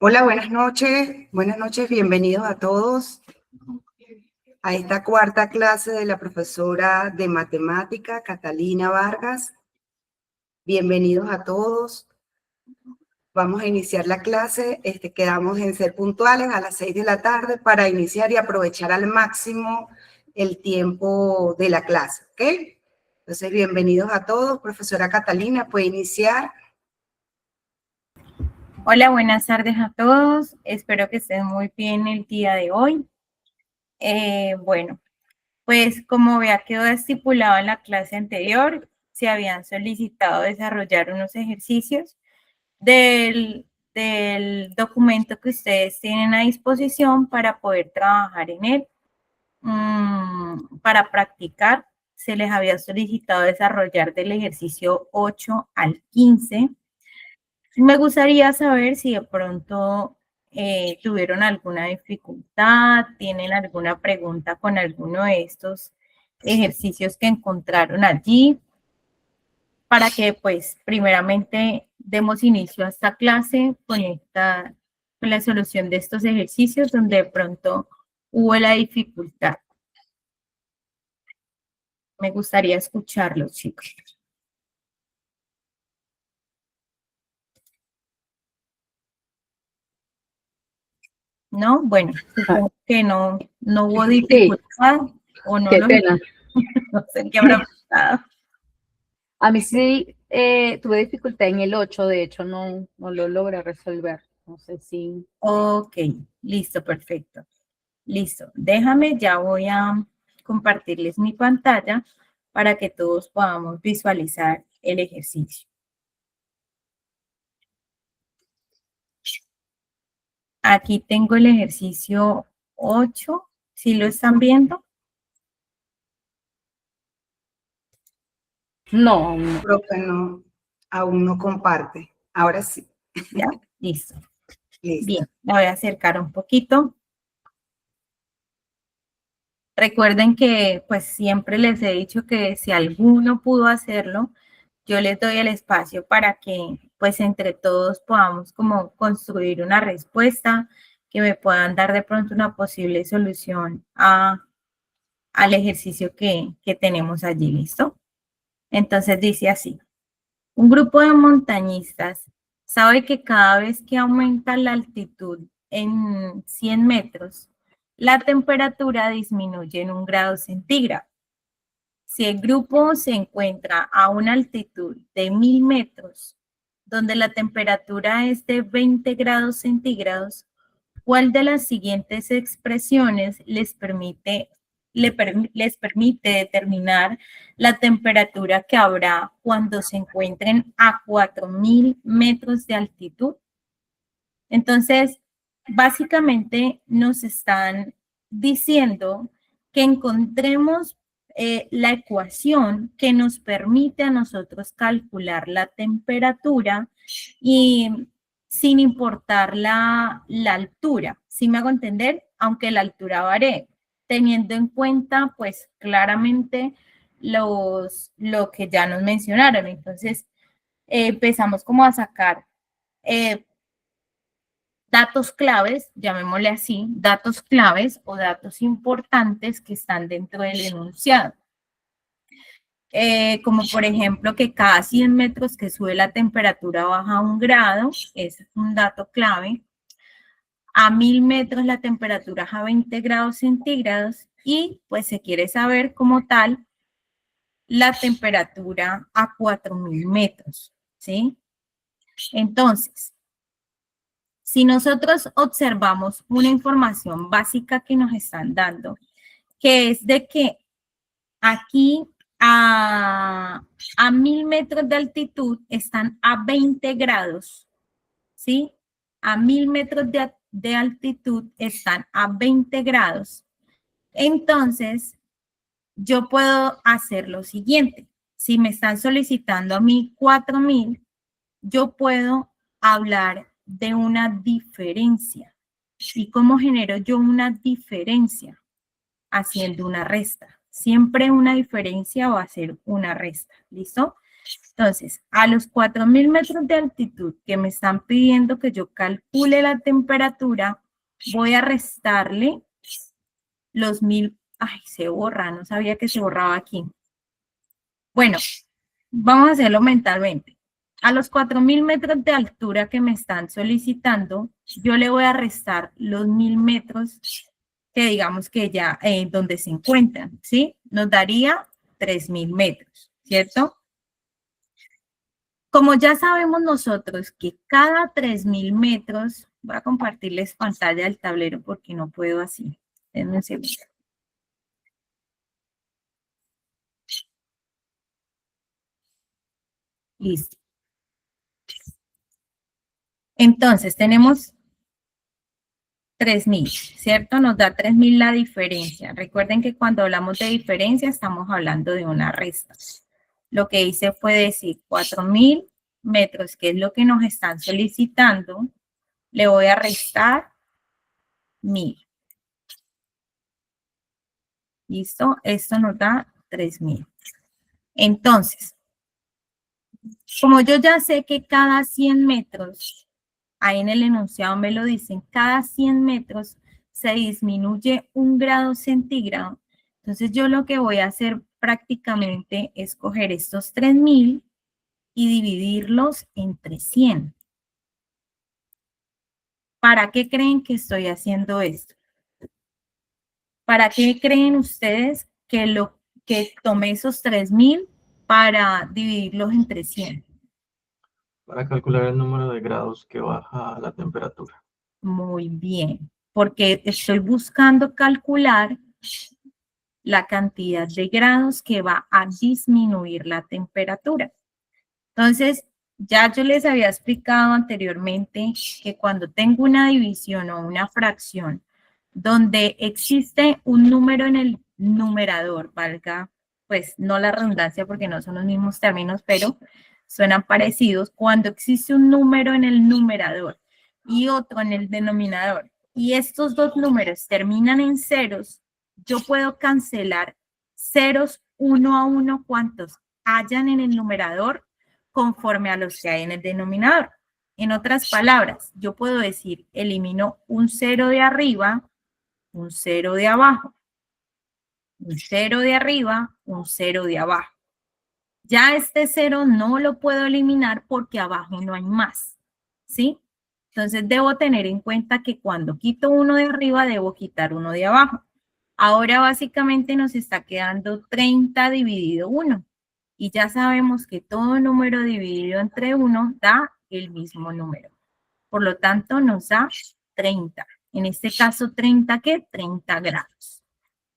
Hola, buenas noches. Buenas noches, bienvenidos a todos a esta cuarta clase de la profesora de matemática, Catalina Vargas. Bienvenidos a todos. Vamos a iniciar la clase. Quedamos en ser puntuales a las 6 de la tarde para iniciar y aprovechar al máximo el tiempo de la clase, ¿ok? Entonces, bienvenidos a todos. Profesora Catalina, ¿puede iniciar? Hola, buenas tardes a todos. Espero que estén muy bien el día de hoy. Bueno, pues como había quedado estipulado en la clase anterior, se habían solicitado desarrollar unos ejercicios del documento que ustedes tienen a disposición para poder trabajar en él. Para practicar, se les había solicitado desarrollar del ejercicio 8 al 15. Me gustaría saber si de pronto tuvieron alguna dificultad, tienen alguna pregunta con alguno de estos ejercicios que encontraron allí, para que pues primeramente demos inicio a esta clase con la solución de estos ejercicios donde de pronto hubo la dificultad. Me gustaría escucharlos, chicos. ¿No? Bueno, supongo que no hubo dificultad o no. Qué pena. No sé qué habrá pasado. A mí sí tuve dificultad en el 8, de hecho no lo logré resolver. No sé si... Ok, listo, perfecto. Listo, déjame, ya voy a compartirles mi pantalla para que todos podamos visualizar el ejercicio. Aquí tengo el ejercicio 8, ¿sí lo están viendo? No. Creo que no, aún no comparte. Ahora sí. Ya, listo. Listo. Bien, me voy a acercar un poquito. Recuerden que pues siempre les he dicho que si alguno pudo hacerlo, yo les doy el espacio para que pues entre todos podamos como construir una respuesta, que me puedan dar de pronto una posible solución al ejercicio que tenemos allí, ¿listo? Entonces dice así: un grupo de montañistas sabe que cada vez que aumenta la altitud en 100 metros, la temperatura disminuye en 1 grado centígrado. Si el grupo se encuentra a una altitud de 1000 metros, donde la temperatura es de 20 grados centígrados, ¿cuál de las siguientes expresiones les permite determinar la temperatura que habrá cuando se encuentren a 4000 metros de altitud? Entonces, básicamente nos están diciendo que encontremos la ecuación que nos permite a nosotros calcular la temperatura y sin importar la altura. ¿Sí me hago entender? Aunque la altura varíe, teniendo en cuenta pues claramente lo que ya nos mencionaron. Entonces, empezamos como a sacar datos claves, llamémosle así, datos claves o datos importantes que están dentro del enunciado. Como por ejemplo que cada 100 metros que sube la temperatura baja 1 grado, ese es un dato clave. A 1000 metros la temperatura baja 20 grados centígrados y pues se quiere saber como tal la temperatura a 4000 metros, ¿sí? Entonces, si nosotros observamos una información básica que nos están dando, que es de que aquí a 1000 metros de altitud están a 20 grados, ¿sí? A 1000 metros de altitud están a 20 grados. Entonces, yo puedo hacer lo siguiente. Si me están solicitando a mí 4000, yo puedo hablar de una diferencia. ¿Y cómo genero yo una diferencia? Haciendo una resta. Siempre una diferencia va a ser una resta. ¿Listo? Entonces, a los 4.000 metros de altitud que me están pidiendo que yo calcule la temperatura, voy a restarle los 1.000. Ay, se borra, no sabía que se borraba aquí. Bueno, vamos a hacerlo mentalmente. A los 4.000 metros de altura que me están solicitando, yo le voy a restar los 1.000 metros que digamos que ya donde se encuentran, ¿sí? Nos daría 3.000 metros, ¿cierto? Como ya sabemos nosotros que cada 3.000 metros, voy a compartirles pantalla del tablero porque no puedo así. Denme un segundo. Listo. Entonces, tenemos 3.000, ¿cierto? Nos da 3.000 la diferencia. Recuerden que cuando hablamos de diferencia estamos hablando de una resta. Lo que hice fue decir 4.000 metros, que es lo que nos están solicitando, le voy a restar 1.000. ¿Listo? Esto nos da 3.000. Entonces, como yo ya sé que cada 100 metros, ahí en el enunciado me lo dicen, cada 100 metros se disminuye 1 grado centígrado, entonces yo lo que voy a hacer prácticamente es coger estos 3.000 y dividirlos entre 100. ¿Para qué creen que estoy haciendo esto? ¿Para qué creen ustedes que tomé esos 3.000 para dividirlos entre 100? Para calcular el número de grados que baja la temperatura. Muy bien, porque estoy buscando calcular la cantidad de grados que va a disminuir la temperatura. Entonces, ya yo les había explicado anteriormente que cuando tengo una división o una fracción donde existe un número en el numerador, valga, pues no la redundancia porque no son los mismos términos, pero suenan parecidos, cuando existe un número en el numerador y otro en el denominador, y estos dos números terminan en ceros, yo puedo cancelar ceros uno a uno cuantos hayan en el numerador conforme a los que hay en el denominador. En otras palabras, yo puedo decir, elimino un cero de arriba, un cero de abajo, un cero de arriba, un cero de abajo. Ya este cero no lo puedo eliminar porque abajo no hay más, ¿sí? Entonces debo tener en cuenta que cuando quito uno de arriba, debo quitar uno de abajo. Ahora básicamente nos está quedando 30 dividido 1. Y ya sabemos que todo número dividido entre 1 da el mismo número. Por lo tanto, nos da 30. En este caso, ¿30 qué? 30 grados.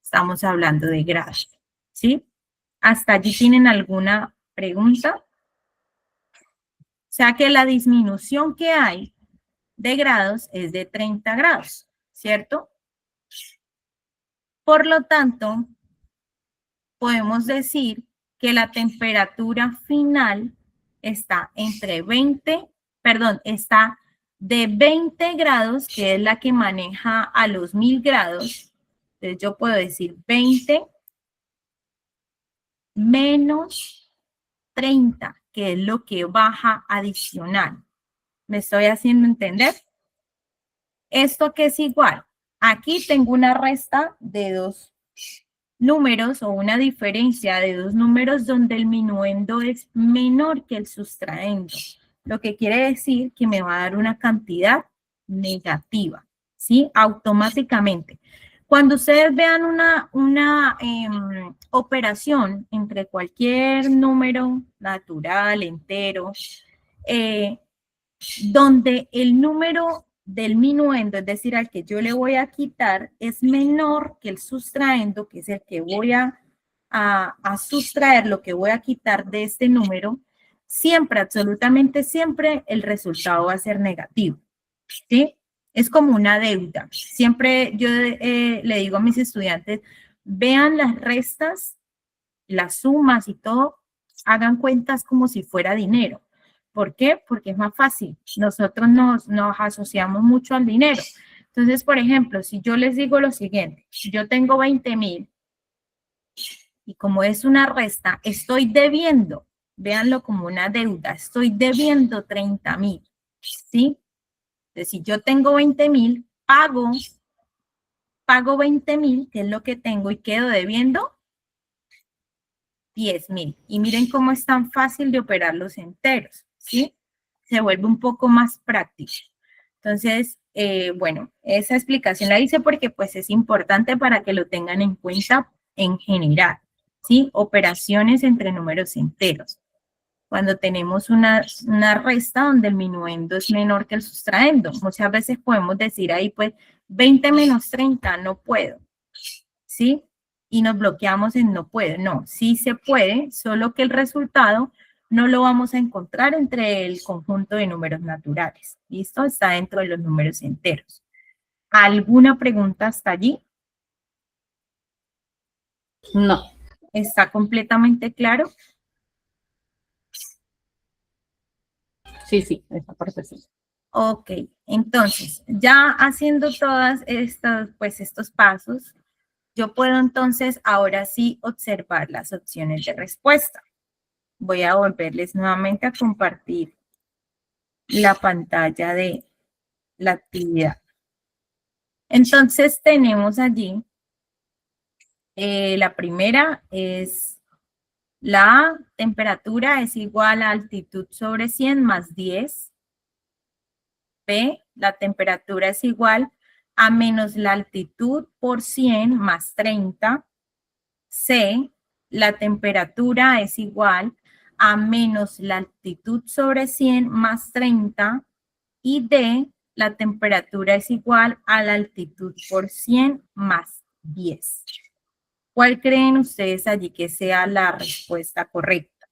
Estamos hablando de grados, ¿sí? ¿Hasta allí tienen alguna pregunta? O sea que la disminución que hay de grados es de 30 grados, ¿cierto? Por lo tanto, podemos decir que la temperatura final está está de 20 grados, que es la que maneja a los 1.000 grados. Entonces yo puedo decir 20 menos 30, que es lo que baja adicional. ¿Me estoy haciendo entender? ¿Esto qué es igual? Aquí tengo una resta de dos números o una diferencia de dos números donde el minuendo es menor que el sustraendo, lo que quiere decir que me va a dar una cantidad negativa, ¿sí? Automáticamente. Cuando ustedes vean una operación entre cualquier número natural, entero, donde el número del minuendo, es decir, al que yo le voy a quitar, es menor que el sustraendo, que es el que voy a sustraer, lo que voy a quitar de este número, siempre, absolutamente siempre, el resultado va a ser negativo, ¿sí? Es como una deuda. Siempre yo le digo a mis estudiantes, vean las restas, las sumas y todo, hagan cuentas como si fuera dinero. ¿Por qué? Porque es más fácil. Nosotros nos asociamos mucho al dinero. Entonces, por ejemplo, si yo les digo lo siguiente, yo tengo 20.000 y como es una resta, estoy debiendo véanlo como una deuda. Estoy debiendo 30.000, ¿sí? Entonces, si yo tengo 20.000, pago 20.000, que es lo que tengo, y quedo debiendo 10.000. Y miren cómo es tan fácil de operar los enteros, ¿sí? Se vuelve un poco más práctico. Entonces, bueno, esa explicación la hice porque pues es importante para que lo tengan en cuenta en general, ¿sí? Operaciones entre números enteros. Cuando tenemos una resta donde el minuendo es menor que el sustraendo. Muchas veces podemos decir ahí, pues, 20 menos 30, no puedo, ¿sí? Y nos bloqueamos en no puedo. No, sí se puede, solo que el resultado no lo vamos a encontrar entre el conjunto de números naturales. ¿Listo? Está dentro de los números enteros. ¿Alguna pregunta hasta allí? No. ¿Está completamente claro? Sí, esa parte sí. Ok, entonces, ya haciendo todas estas, pues estos pasos, yo puedo entonces ahora sí observar las opciones de respuesta. Voy a volverles nuevamente a compartir la pantalla de la actividad. Entonces tenemos allí, la primera es la temperatura es igual a altitud sobre 100 más 10. B, la temperatura es igual a menos la altitud por 100 más 30. C, la temperatura es igual a menos la altitud sobre 100 más 30. Y D, la temperatura es igual a la altitud por 100 más 10. ¿Cuál creen ustedes allí que sea la respuesta correcta?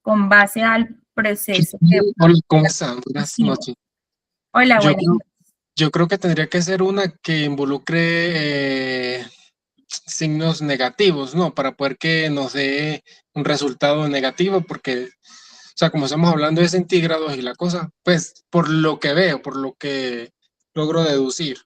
Con base al proceso que... Hola, ¿cómo están? Buenas noches. Hola, Yo buenas creo, noches. yo creo que tendría que ser una que involucre signos negativos, ¿no? Para poder que nos dé un resultado negativo, porque, o sea, como estamos hablando de centígrados y la cosa, pues por lo que veo, por lo que logro deducir.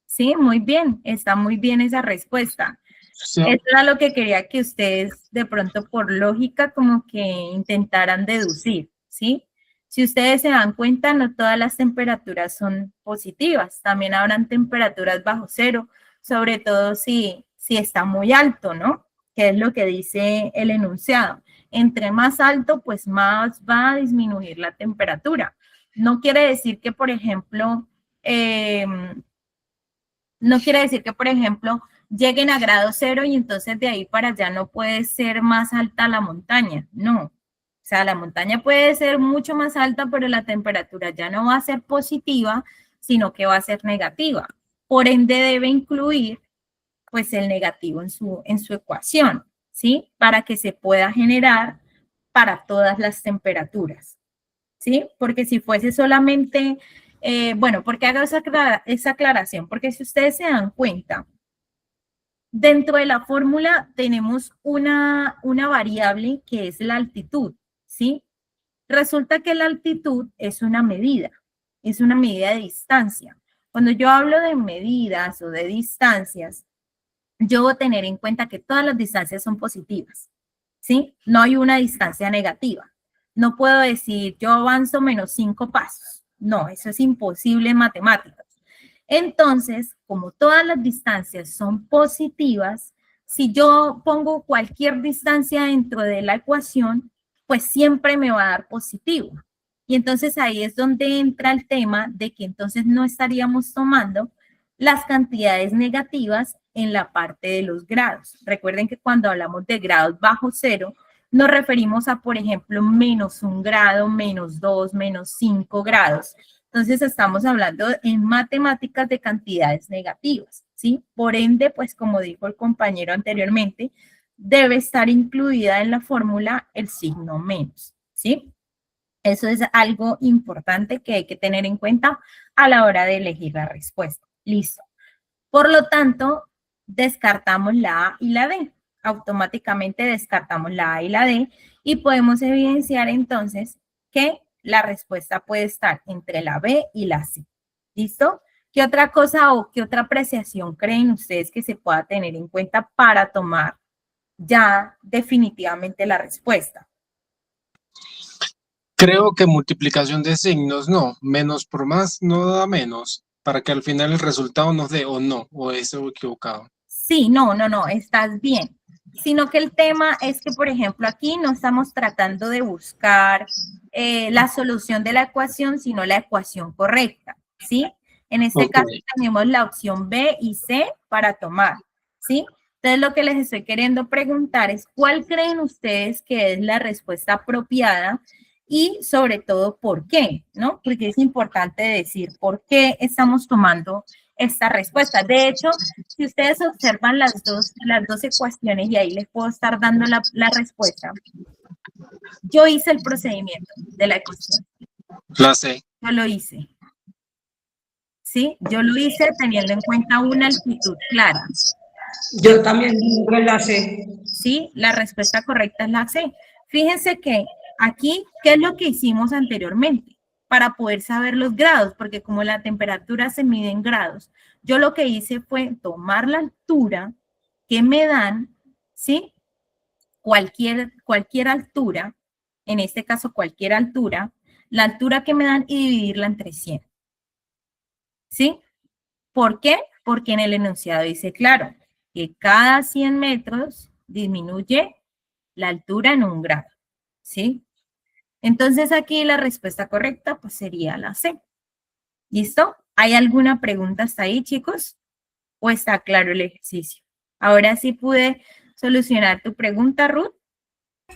Sí, muy bien, está muy bien esa respuesta. Sí, Eso era lo que quería que ustedes de pronto por lógica como que intentaran deducir, ¿sí? Si ustedes se dan cuenta, no todas las temperaturas son positivas, también habrán temperaturas bajo cero, sobre todo si está muy alto, ¿no? Que es lo que dice el enunciado. Entre más alto, pues más va a disminuir la temperatura. No quiere decir que, por ejemplo, lleguen a grado cero y entonces de ahí para allá no puede ser más alta la montaña. No. O sea, la montaña puede ser mucho más alta, pero la temperatura ya no va a ser positiva, sino que va a ser negativa. Por ende, debe incluir pues el negativo en su ecuación, ¿sí? Para que se pueda generar para todas las temperaturas, ¿sí? Porque si fuese solamente, bueno, ¿por qué hago esa aclaración? Porque si ustedes se dan cuenta, dentro de la fórmula tenemos una variable que es la altitud, ¿sí? Resulta que la altitud es una medida de distancia. Cuando yo hablo de medidas o de distancias, yo debo tener en cuenta que todas las distancias son positivas, ¿sí? No hay una distancia negativa. No puedo decir, yo avanzo menos 5 pasos. No, eso es imposible en matemáticas. Entonces, como todas las distancias son positivas, si yo pongo cualquier distancia dentro de la ecuación, pues siempre me va a dar positivo. Y entonces ahí es donde entra el tema de que entonces no estaríamos tomando las cantidades negativas en la parte de los grados. Recuerden que cuando hablamos de grados bajo cero, nos referimos a, por ejemplo, menos 1 grado, menos 2, menos 5 grados. Entonces estamos hablando en matemáticas de cantidades negativas, ¿sí? Por ende, pues como dijo el compañero anteriormente, debe estar incluida en la fórmula el signo menos, ¿sí? Eso es algo importante que hay que tener en cuenta a la hora de elegir la respuesta. Listo. Por lo tanto, descartamos la A y la D. Automáticamente descartamos la A y la D y podemos evidenciar entonces que la respuesta puede estar entre la B y la C. ¿Listo? ¿Qué otra cosa o qué otra apreciación creen ustedes que se pueda tener en cuenta para tomar ya definitivamente la respuesta? Creo que multiplicación de signos, no, menos por más no da menos, para que al final el resultado nos dé o no, o es equivocado. Sí, no, estás bien. Sino que el tema es que, por ejemplo, aquí no estamos tratando de buscar la solución de la ecuación, sino la ecuación correcta, ¿sí? En este Ok. caso tenemos la opción B y C para tomar, ¿sí? Entonces, lo que les estoy queriendo preguntar es, ¿cuál creen ustedes que es la respuesta apropiada? Y sobre todo, ¿por qué? ¿No? Porque es importante decir por qué estamos tomando esta respuesta. De hecho, si ustedes observan las dos ecuaciones, y ahí les puedo estar dando la respuesta, yo hice el procedimiento de la ecuación. La sé. Yo lo hice. ¿Sí? Yo lo hice teniendo en cuenta una altitud clara. Yo también la sé. ¿Sí? La respuesta correcta es la C. Fíjense que aquí, ¿qué es lo que hicimos anteriormente? Para poder saber los grados, porque como la temperatura se mide en grados, yo lo que hice fue tomar la altura que me dan, ¿sí? Cualquier altura, en este caso cualquier altura, la altura que me dan y dividirla entre 100. ¿Sí? ¿Por qué? Porque en el enunciado dice, claro, que cada 100 metros disminuye la altura en 1 grado, ¿sí? Entonces aquí la respuesta correcta pues sería la C. ¿Listo? ¿Hay alguna pregunta hasta ahí, chicos? ¿O está claro el ejercicio? Ahora sí pude solucionar tu pregunta, Ruth.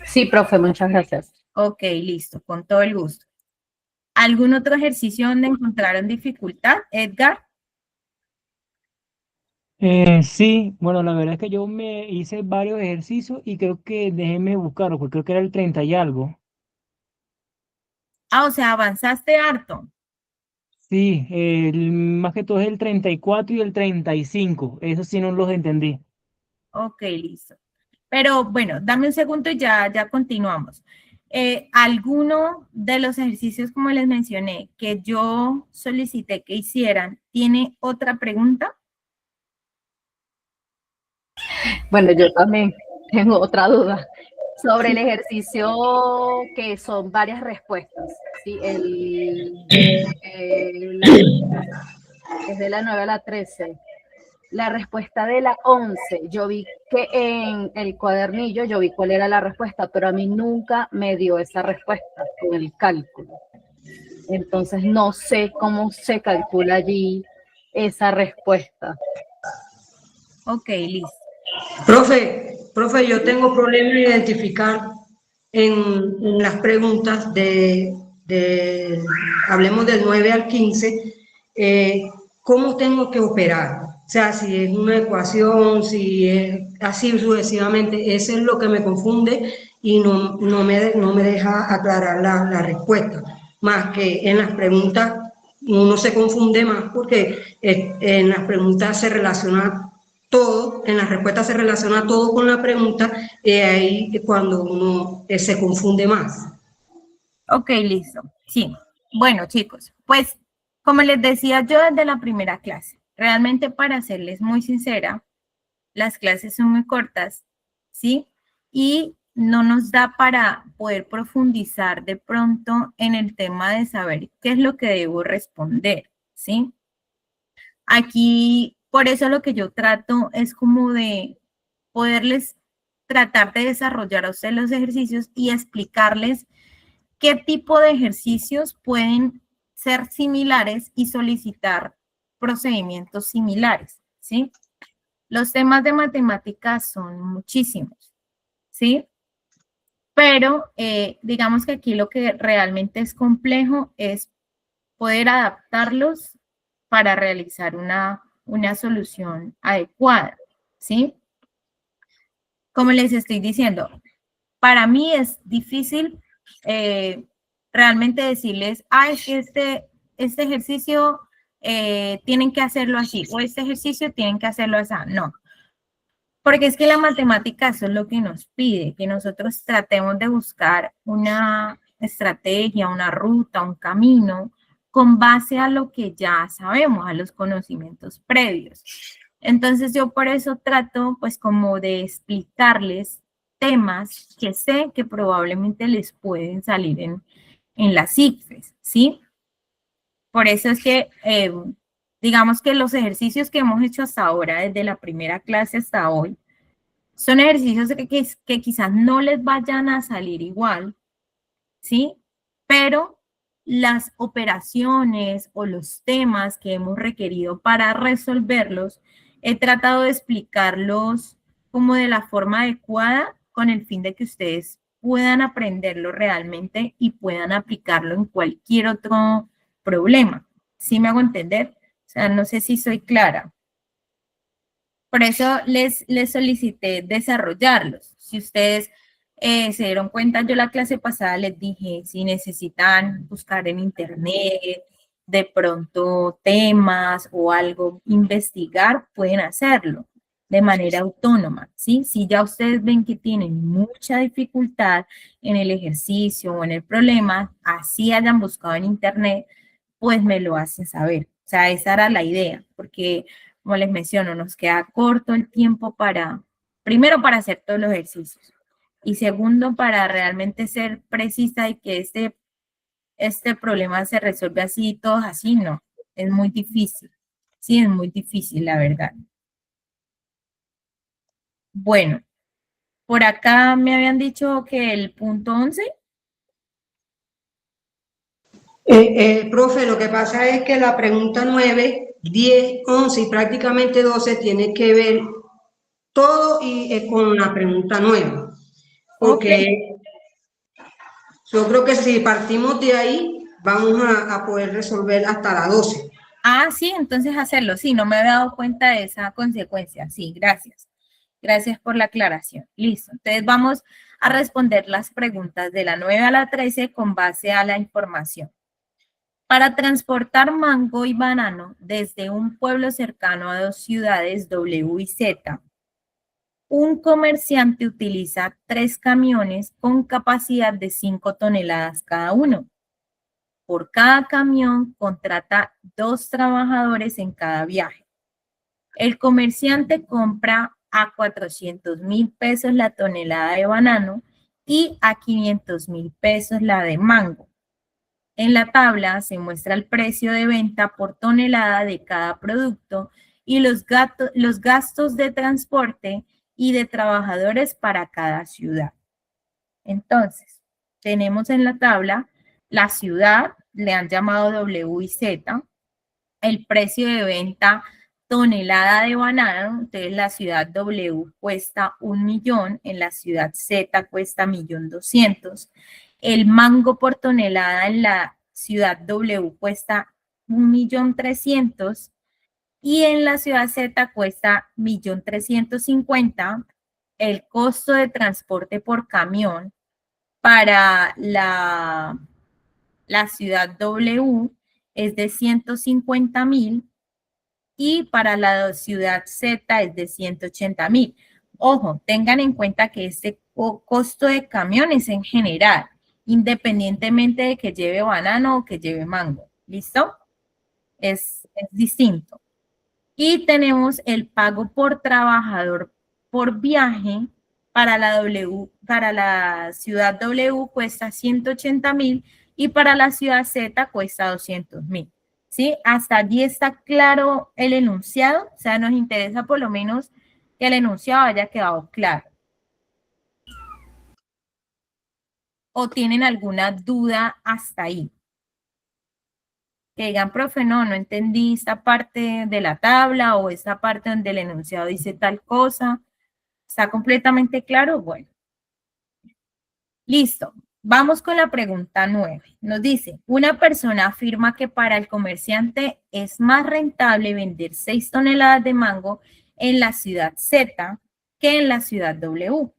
Sí, profe, muchas gracias. Ok, listo, con todo el gusto. ¿Algún otro ejercicio donde encontraron dificultad, Edgar? Sí, bueno, la verdad es que yo me hice varios ejercicios y creo que déjenme buscarlo, porque creo que era el 30 y algo. Ah, o sea, avanzaste harto. Sí, más que todo es el 34 y el 35. Eso sí no los entendí. Ok, listo. Pero bueno, dame un segundo y ya continuamos. ¿Alguno de los ejercicios, como les mencioné, que yo solicité que hicieran, tiene otra pregunta? Bueno, yo también tengo otra duda sobre el ejercicio que son varias respuestas. ¿Sí? Es de la 9 a la 13. La respuesta de la 11, yo vi que en el cuadernillo, yo vi cuál era la respuesta, pero a mí nunca me dio esa respuesta con el cálculo. Entonces no sé cómo se calcula allí esa respuesta. Ok, listo. Profe, yo tengo problema en identificar en las preguntas hablemos del 9 al 15, ¿cómo tengo que operar? O sea, si es una ecuación, si es así sucesivamente, eso es lo que me confunde y no me deja aclarar la respuesta. Más que en las preguntas uno se confunde más porque en las preguntas se relaciona todo, en la respuesta se relaciona todo con la pregunta, ahí es cuando uno se confunde más. Ok, listo. Sí. Bueno, chicos, pues como les decía yo desde la primera clase, realmente para serles muy sincera, las clases son muy cortas, ¿sí? Y no nos da para poder profundizar de pronto en el tema de saber qué es lo que debo responder, ¿sí? Aquí, por eso lo que yo trato es como de poderles tratar de desarrollar a ustedes los ejercicios y explicarles qué tipo de ejercicios pueden ser similares y solicitar procedimientos similares, ¿sí? Los temas de matemáticas son muchísimos, ¿sí? Pero digamos que aquí lo que realmente es complejo es poder adaptarlos para realizar una solución adecuada, ¿sí? Como les estoy diciendo, para mí es difícil realmente decirles, es que este ejercicio tienen que hacerlo así, o este ejercicio tienen que hacerlo así. No, porque es que la matemática eso es lo que nos pide, que nosotros tratemos de buscar una estrategia, una ruta, un camino con base a lo que ya sabemos, a los conocimientos previos. Entonces yo por eso trato pues como de explicarles temas que sé que probablemente les pueden salir en las ICFES, ¿sí? Por eso es que digamos que los ejercicios que hemos hecho hasta ahora, desde la primera clase hasta hoy, son ejercicios que quizás no les vayan a salir igual, ¿sí? Pero las operaciones o los temas que hemos requerido para resolverlos, he tratado de explicarlos como de la forma adecuada con el fin de que ustedes puedan aprenderlo realmente y puedan aplicarlo en cualquier otro problema. ¿Sí me hago entender? O sea, no sé si soy clara. Por eso les solicité desarrollarlos. Si ustedes se dieron cuenta, yo la clase pasada les dije, si necesitan buscar en internet, de pronto temas o algo, investigar, pueden hacerlo de manera autónoma, ¿sí? Si ya ustedes ven que tienen mucha dificultad en el ejercicio o en el problema, así hayan buscado en internet, pues me lo hacen saber. O sea, esa era la idea, porque como les menciono, nos queda corto el tiempo primero para hacer todos los ejercicios y segundo para realmente ser precisa y que este problema se resuelve así y todos así, no, es muy difícil. Sí, es muy difícil, la verdad. Bueno, por acá me habían dicho que el punto 11. Profe, lo que pasa es que la pregunta 9, 10, 11 y prácticamente 12 tiene que ver todo y con la pregunta 9. Porque yo creo que si partimos de ahí, vamos a poder resolver hasta la 12. Ah, sí, entonces hacerlo. Sí, no me había dado cuenta de esa consecuencia. Sí, gracias. Gracias por la aclaración. Listo. Entonces vamos a responder las preguntas de la 9 a la 13 con base a la información. Para transportar mango y banano desde un pueblo cercano a dos ciudades W y Z, un comerciante utiliza 3 camiones con capacidad de 5 toneladas cada uno. Por cada camión contrata 2 trabajadores en cada viaje. El comerciante compra a 400,000 pesos la tonelada de banano y a 500,000 pesos la de mango. En la tabla se muestra el precio de venta por tonelada de cada producto y los gastos de transporte y de trabajadores para cada ciudad. Entonces, tenemos en la tabla la ciudad, le han llamado W y Z, el precio de venta tonelada de banano, entonces la ciudad W cuesta 1.000.000, en la ciudad Z cuesta 1.200.000. El mango por tonelada en la ciudad W cuesta 1.300.000 y en la ciudad Z cuesta 1.350.000. El costo de transporte por camión para la ciudad W es de 150.000 y para la ciudad Z es de 180.000. Ojo, tengan en cuenta que este costo de camión es en general, independientemente de que lleve banano o que lleve mango. ¿Listo? Es distinto. Y tenemos el pago por trabajador por viaje. Para la ciudad W cuesta 180.000 y para la ciudad Z cuesta 200.000. ¿Sí? Hasta allí está claro el enunciado. O sea, nos interesa por lo menos que el enunciado haya quedado claro. ¿O tienen alguna duda hasta ahí? Que digan, profe, no entendí esta parte de la tabla o esta parte donde el enunciado dice tal cosa. ¿Está completamente claro? Bueno. Listo. Vamos con la pregunta 9. Nos dice, una persona afirma que para el comerciante es más rentable vender 6 toneladas de mango en la ciudad Z que en la ciudad W.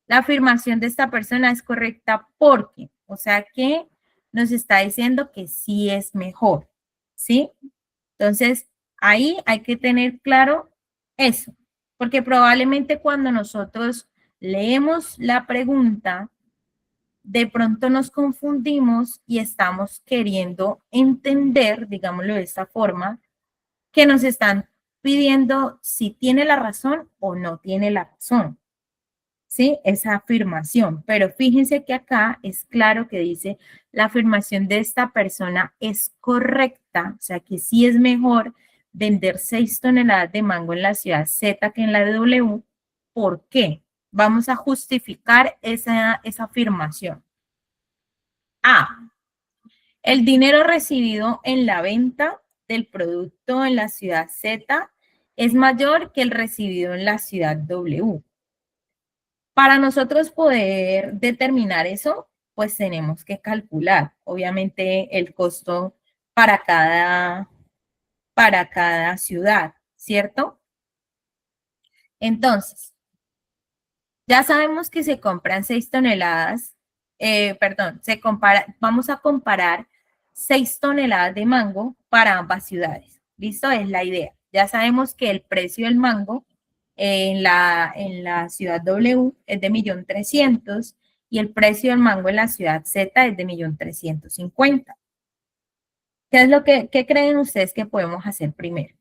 La afirmación de esta persona es correcta porque, o sea que nos está diciendo que sí es mejor, ¿sí? Entonces, ahí hay que tener claro eso, porque probablemente cuando nosotros leemos la pregunta, de pronto nos confundimos y estamos queriendo entender, digámoslo de esta forma, que nos están pidiendo si tiene la razón o no tiene la razón. ¿Sí? Esa afirmación. Pero fíjense que acá es claro que dice la afirmación de esta persona es correcta, o sea que sí es mejor vender 6 toneladas de mango en la ciudad Z que en la de W. ¿Por qué? Vamos a justificar esa afirmación. A. El dinero recibido en la venta del producto en la ciudad Z es mayor que el recibido en la ciudad W. Para nosotros poder determinar eso, pues tenemos que calcular, obviamente, el costo para cada ciudad, ¿cierto? Entonces, ya sabemos que se compran 6 toneladas, vamos a comparar 6 toneladas de mango para ambas ciudades. ¿Listo? Es la idea. Ya sabemos que el precio del mango en la ciudad W es de 1.300.000 y el precio del mango en la ciudad Z es de 1.350.000. ¿Qué creen ustedes que podemos hacer primero?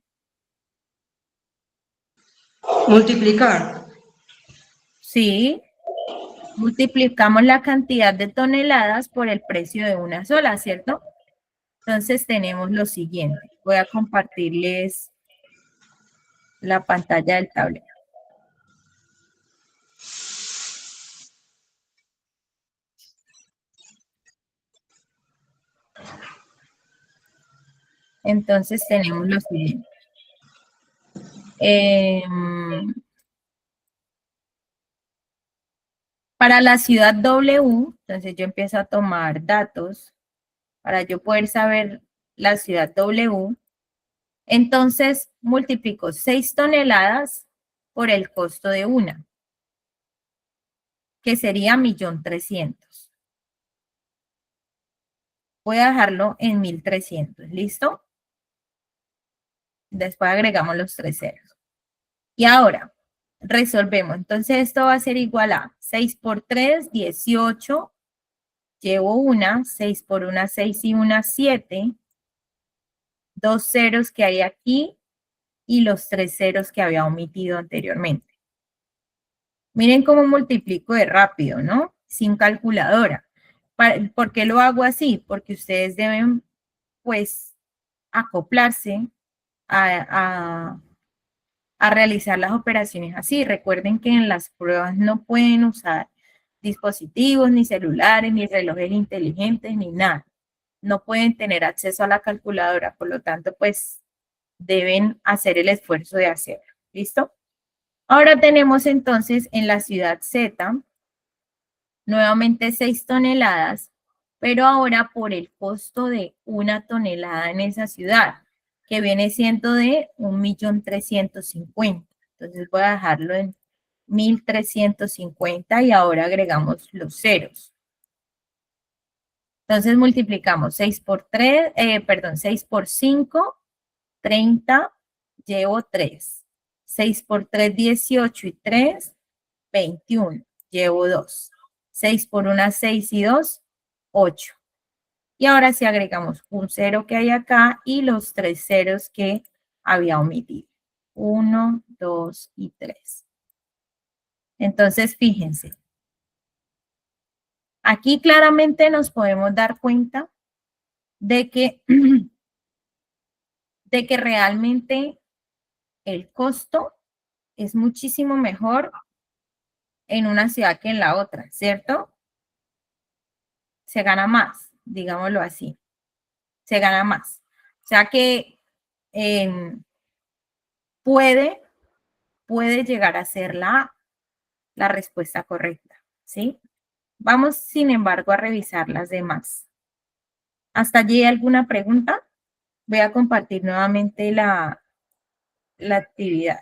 Multiplicar. Sí, multiplicamos la cantidad de toneladas por el precio de una sola, ¿cierto? Entonces tenemos lo siguiente. Voy a compartirles la pantalla del tablero. Entonces tenemos lo siguiente. Para la ciudad W, entonces yo empiezo a tomar datos para yo poder saber la ciudad W. Entonces multiplico 6 toneladas por el costo de una, que sería 1.300.000. Voy a dejarlo en 1.300, ¿listo? Después agregamos los 3 ceros. Y ahora resolvemos. Entonces esto va a ser igual a 6 por 3, 18. Llevo una, 6 por 1, 6 y 1, 7. 2 ceros que hay aquí y los 3 ceros que había omitido anteriormente. Miren cómo multiplico de rápido, ¿no? Sin calculadora. ¿Por qué lo hago así? Porque ustedes deben, pues, acoplarse a realizar las operaciones así. Recuerden que en las pruebas no pueden usar dispositivos, ni celulares, ni relojes inteligentes, ni nada. No pueden tener acceso a la calculadora, por lo tanto, pues, deben hacer el esfuerzo de hacerlo. ¿Listo? Ahora tenemos entonces en la ciudad Z, nuevamente 6 toneladas, pero ahora por el costo de una tonelada en esa ciudad, que viene siendo de 1.350.000. Entonces voy a dejarlo en 1.350 y ahora agregamos los ceros. Entonces multiplicamos 6 por 3, 6 por 5, 30, llevo 3. 6 por 3, 18 y 3, 21, llevo 2. 6 por 1, 6 y 2, 8. Y ahora sí agregamos un cero que hay acá y los 3 ceros que había omitido. 1, 2 y 3. Entonces, fíjense. Aquí claramente nos podemos dar cuenta de que realmente el costo es muchísimo mejor en una ciudad que en la otra, ¿cierto? Se gana más, digámoslo así. Se gana más. O sea que puede llegar a ser la respuesta correcta, ¿sí? Vamos, sin embargo, a revisar las demás. ¿Hasta allí alguna pregunta? Voy a compartir nuevamente la actividad.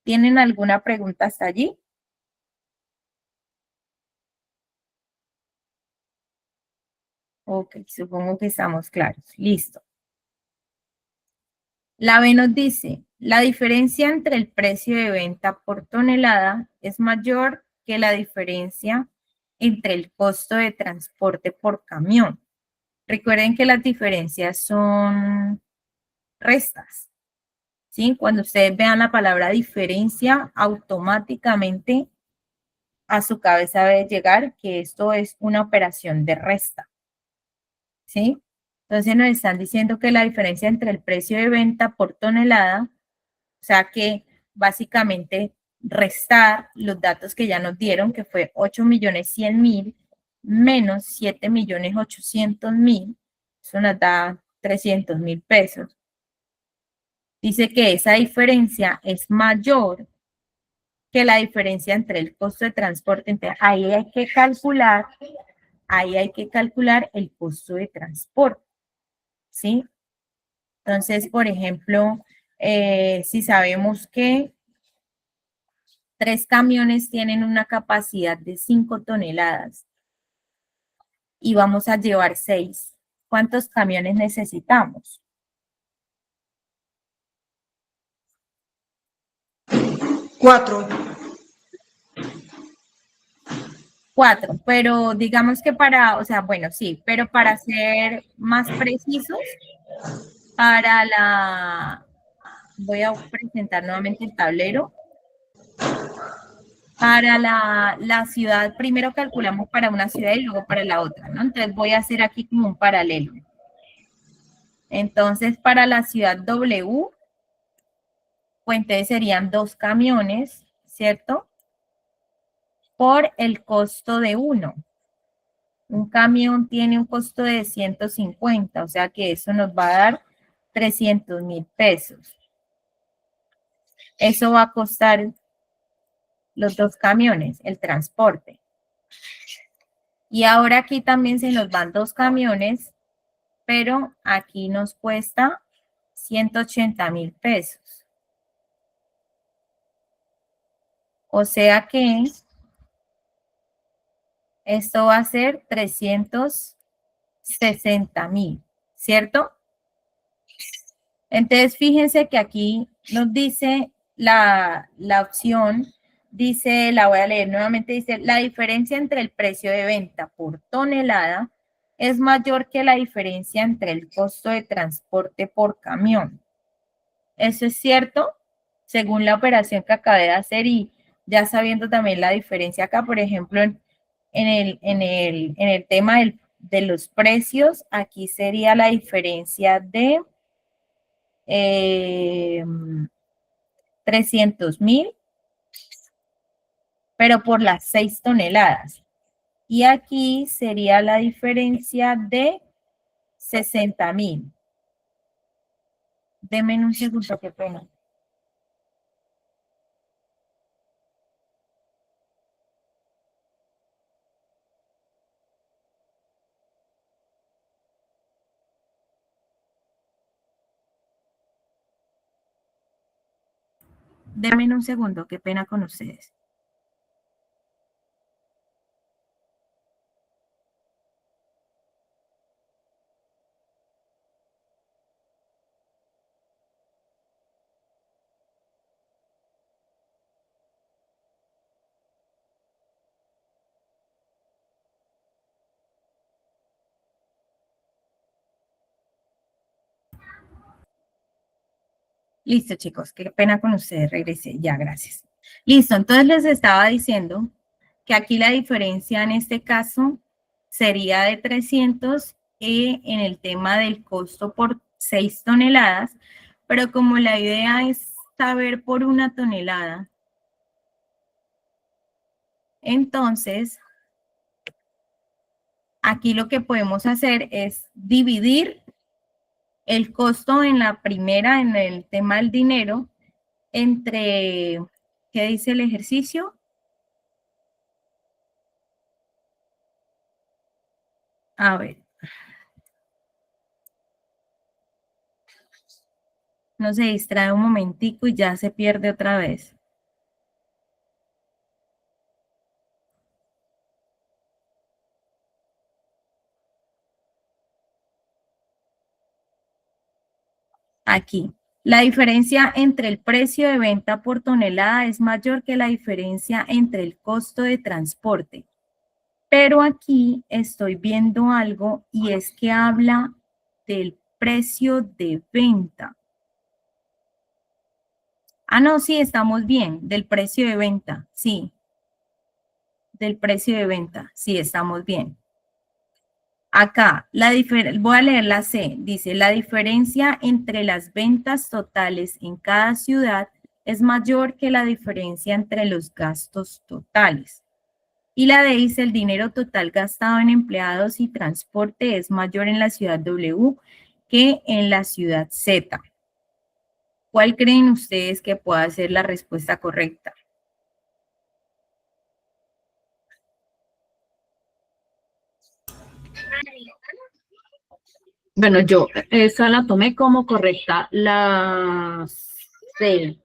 ¿Tienen alguna pregunta hasta allí? Ok, supongo que estamos claros. Listo. La B nos dice, la diferencia entre el precio de venta por tonelada es mayor que la diferencia entre el costo de transporte por camión. Recuerden que las diferencias son restas, ¿sí? Cuando ustedes vean la palabra diferencia, automáticamente a su cabeza debe llegar que esto es una operación de resta, ¿sí? Entonces nos están diciendo que la diferencia entre el precio de venta por tonelada, o sea que básicamente restar los datos que ya nos dieron, que fue 8.100.000 menos 7.800.000, eso nos da 300.000 pesos. Dice que esa diferencia es mayor que la diferencia entre el costo de transporte. Entonces, ahí hay que calcular el costo de transporte, ¿sí? Entonces, por ejemplo, si sabemos que 3 camiones tienen una capacidad de 5 toneladas y vamos a llevar 6, ¿cuántos camiones necesitamos? 4. 4, pero digamos que para, o sea, bueno, sí, pero para ser más precisos, para la, voy a presentar nuevamente el tablero. Para la ciudad, primero calculamos para una ciudad y luego para la otra, ¿no? Entonces voy a hacer aquí como un paralelo. Entonces, para la ciudad W, pues entonces serían 2 camiones, ¿cierto? Por el costo de uno. Un camión tiene un costo de 150, o sea que eso nos va a dar 300.000 pesos. Eso va a costar los 2 camiones, el transporte. Y ahora aquí también se nos van 2 camiones, pero aquí nos cuesta 180.000 pesos. O sea que esto va a ser 360.000, ¿cierto? Entonces, fíjense que aquí nos dice la opción, dice, la voy a leer nuevamente, dice, la diferencia entre el precio de venta por tonelada es mayor que la diferencia entre el costo de transporte por camión. ¿Eso es cierto? Según la operación que acabé de hacer y ya sabiendo también la diferencia acá, por ejemplo, en el tema de los precios, aquí sería la diferencia de 300.000, pero por las 6 toneladas. Y aquí sería la diferencia de 60.000. Denme un segundo, qué pena. Denme un segundo, qué pena con ustedes. Listo, chicos, qué pena con ustedes, regresé, ya, gracias. Listo, entonces les estaba diciendo que aquí la diferencia en este caso sería de 300 en el tema del costo por 6 toneladas, pero como la idea es saber por una tonelada, entonces aquí lo que podemos hacer es dividir el costo en la primera, en el tema del dinero, entre, ¿qué dice el ejercicio? A ver. No se distrae un momentico y ya se pierde otra vez. Aquí. La diferencia entre el precio de venta por tonelada es mayor que la diferencia entre el costo de transporte. Pero aquí estoy viendo algo y es que habla del precio de venta. Ah, no, sí, estamos bien, del precio de venta, sí. Del precio de venta, sí, estamos bien. Acá, voy a leer la C, dice, la diferencia entre las ventas totales en cada ciudad es mayor que la diferencia entre los gastos totales. Y la D dice, el dinero total gastado en empleados y transporte es mayor en la ciudad W que en la ciudad Z. ¿Cuál creen ustedes que pueda ser la respuesta correcta? Bueno, yo esa la tomé como correcta. La C.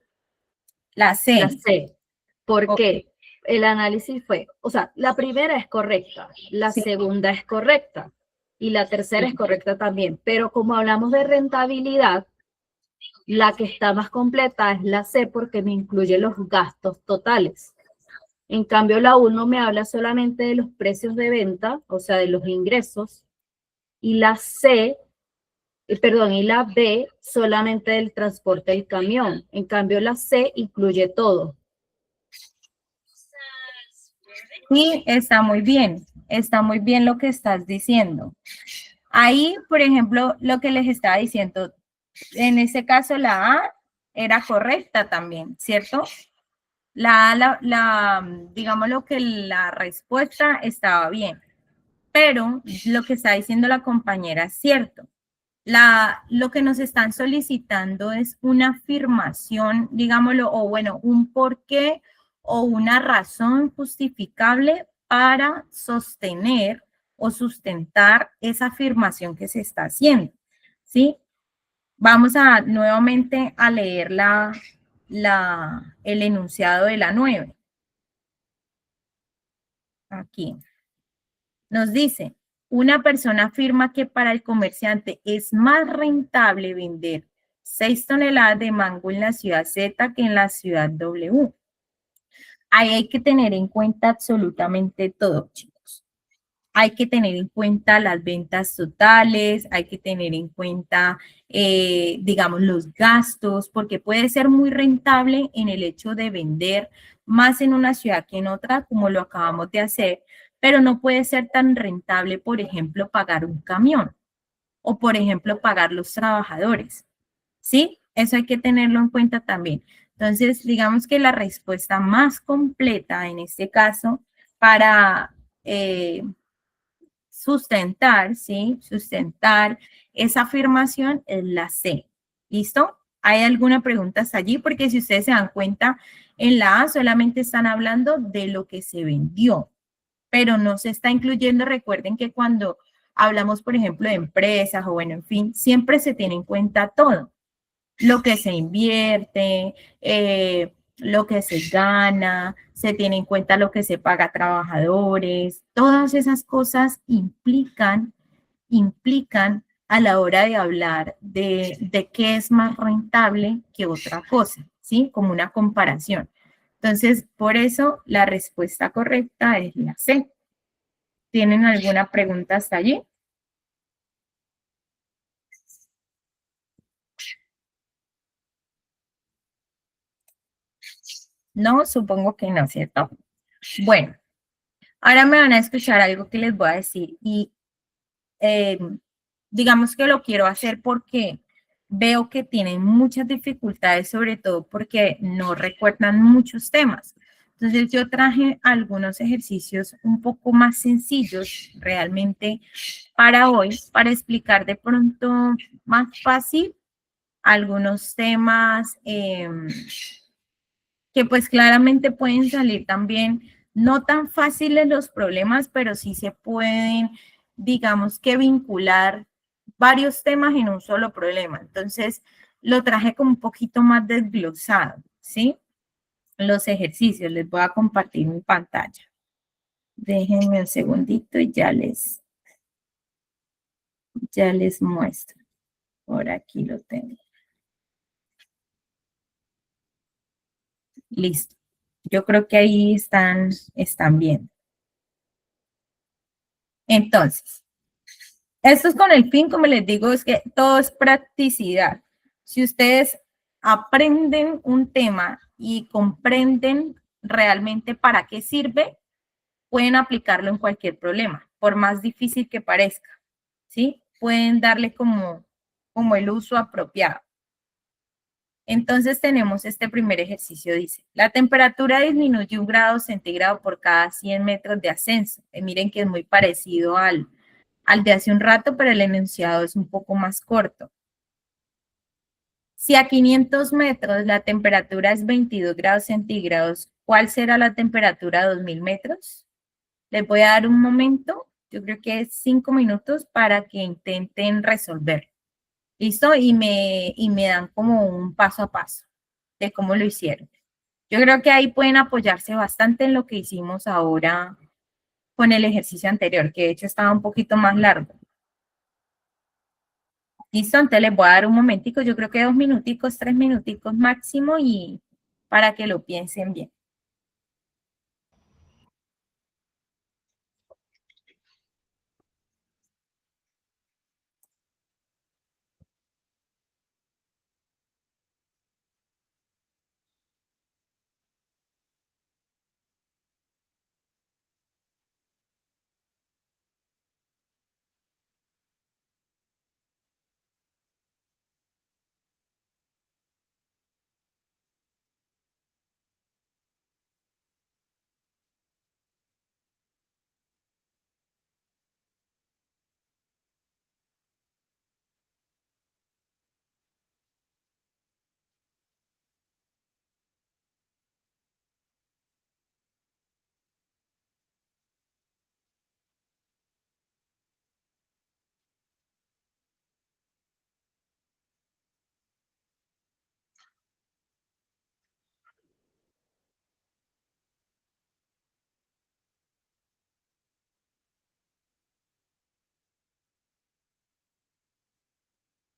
La C. La C. ¿Por Ok. qué? El análisis fue, o sea, la primera es correcta, la Sí. segunda es correcta y la tercera es correcta también. Pero como hablamos de rentabilidad, la que está más completa es la C porque me incluye los gastos totales. En cambio, la 1 me habla solamente de los precios de venta, o sea, de los ingresos, y la C, perdón, y la B solamente del transporte del camión. En cambio, la C incluye todo. Sí, está muy bien lo que estás diciendo. Ahí, por ejemplo, lo que les estaba diciendo, en ese caso la A era correcta también, ¿cierto? La A, digamos lo que la respuesta estaba bien, pero lo que está diciendo la compañera es cierto. Lo que nos están solicitando es una afirmación, digámoslo, o bueno, un porqué o una razón justificable para sostener o sustentar esa afirmación que se está haciendo, ¿sí? Vamos a nuevamente a leer el enunciado de la 9. Aquí. Nos dice, una persona afirma que para el comerciante es más rentable vender 6 toneladas de mango en la ciudad Z que en la ciudad W. Ahí hay que tener en cuenta absolutamente todo, chicos. Hay que tener en cuenta las ventas totales, hay que tener en cuenta, digamos, los gastos, porque puede ser muy rentable en el hecho de vender más en una ciudad que en otra, como lo acabamos de hacer, pero no puede ser tan rentable, por ejemplo, pagar un camión o, por ejemplo, pagar los trabajadores. ¿Sí? Eso hay que tenerlo en cuenta también. Entonces, digamos que la respuesta más completa en este caso para sustentar, ¿sí? Sustentar esa afirmación es la C. ¿Listo? ¿Hay alguna pregunta hasta allí? Porque si ustedes se dan cuenta, en la A solamente están hablando de lo que se vendió, pero no se está incluyendo. Recuerden que cuando hablamos, por ejemplo, de empresas o bueno, en fin, siempre se tiene en cuenta todo. Lo que se invierte, lo que se gana, se tiene en cuenta lo que se paga a trabajadores, todas esas cosas implican a la hora de hablar de qué es más rentable que otra cosa, ¿sí? Como una comparación. Entonces, por eso la respuesta correcta es la C. ¿Tienen alguna pregunta hasta allí? No, supongo que no, ¿cierto? Bueno, ahora me van a escuchar algo que les voy a decir y digamos que lo quiero hacer porque veo que tienen muchas dificultades, sobre todo porque no recuerdan muchos temas. Entonces yo traje algunos ejercicios un poco más sencillos realmente para hoy, para explicar de pronto más fácil algunos temas que pues claramente pueden salir también no tan fáciles los problemas, pero sí se pueden, digamos que vincular varios temas en un solo problema. Entonces, lo traje como un poquito más desglosado, ¿sí? Los ejercicios, les voy a compartir mi pantalla. Déjenme un segundito y ya les muestro. Por aquí lo tengo. Listo. Yo creo que ahí están bien. Entonces, esto es con el fin, como les digo, es que todo es practicidad. Si ustedes aprenden un tema y comprenden realmente para qué sirve, pueden aplicarlo en cualquier problema, por más difícil que parezca, ¿sí? Pueden darle como el uso apropiado. Entonces tenemos este primer ejercicio, dice, la temperatura disminuye 1 grado centígrado por cada 100 metros de ascenso. Miren que es muy parecido al de hace un rato, pero el enunciado es un poco más corto. Si a 500 metros la temperatura es 22 grados centígrados, ¿cuál será la temperatura a 2000 metros? Les voy a dar un momento, yo creo que es 5 minutos para que intenten resolver. ¿Listo? Y me dan como un paso a paso de cómo lo hicieron. Yo creo que ahí pueden apoyarse bastante en lo que hicimos ahora con el ejercicio anterior, que de hecho estaba un poquito más largo. Listo, entonces les voy a dar un momentico, yo creo que 2 minuticos, 3 minuticos máximo y para que lo piensen bien.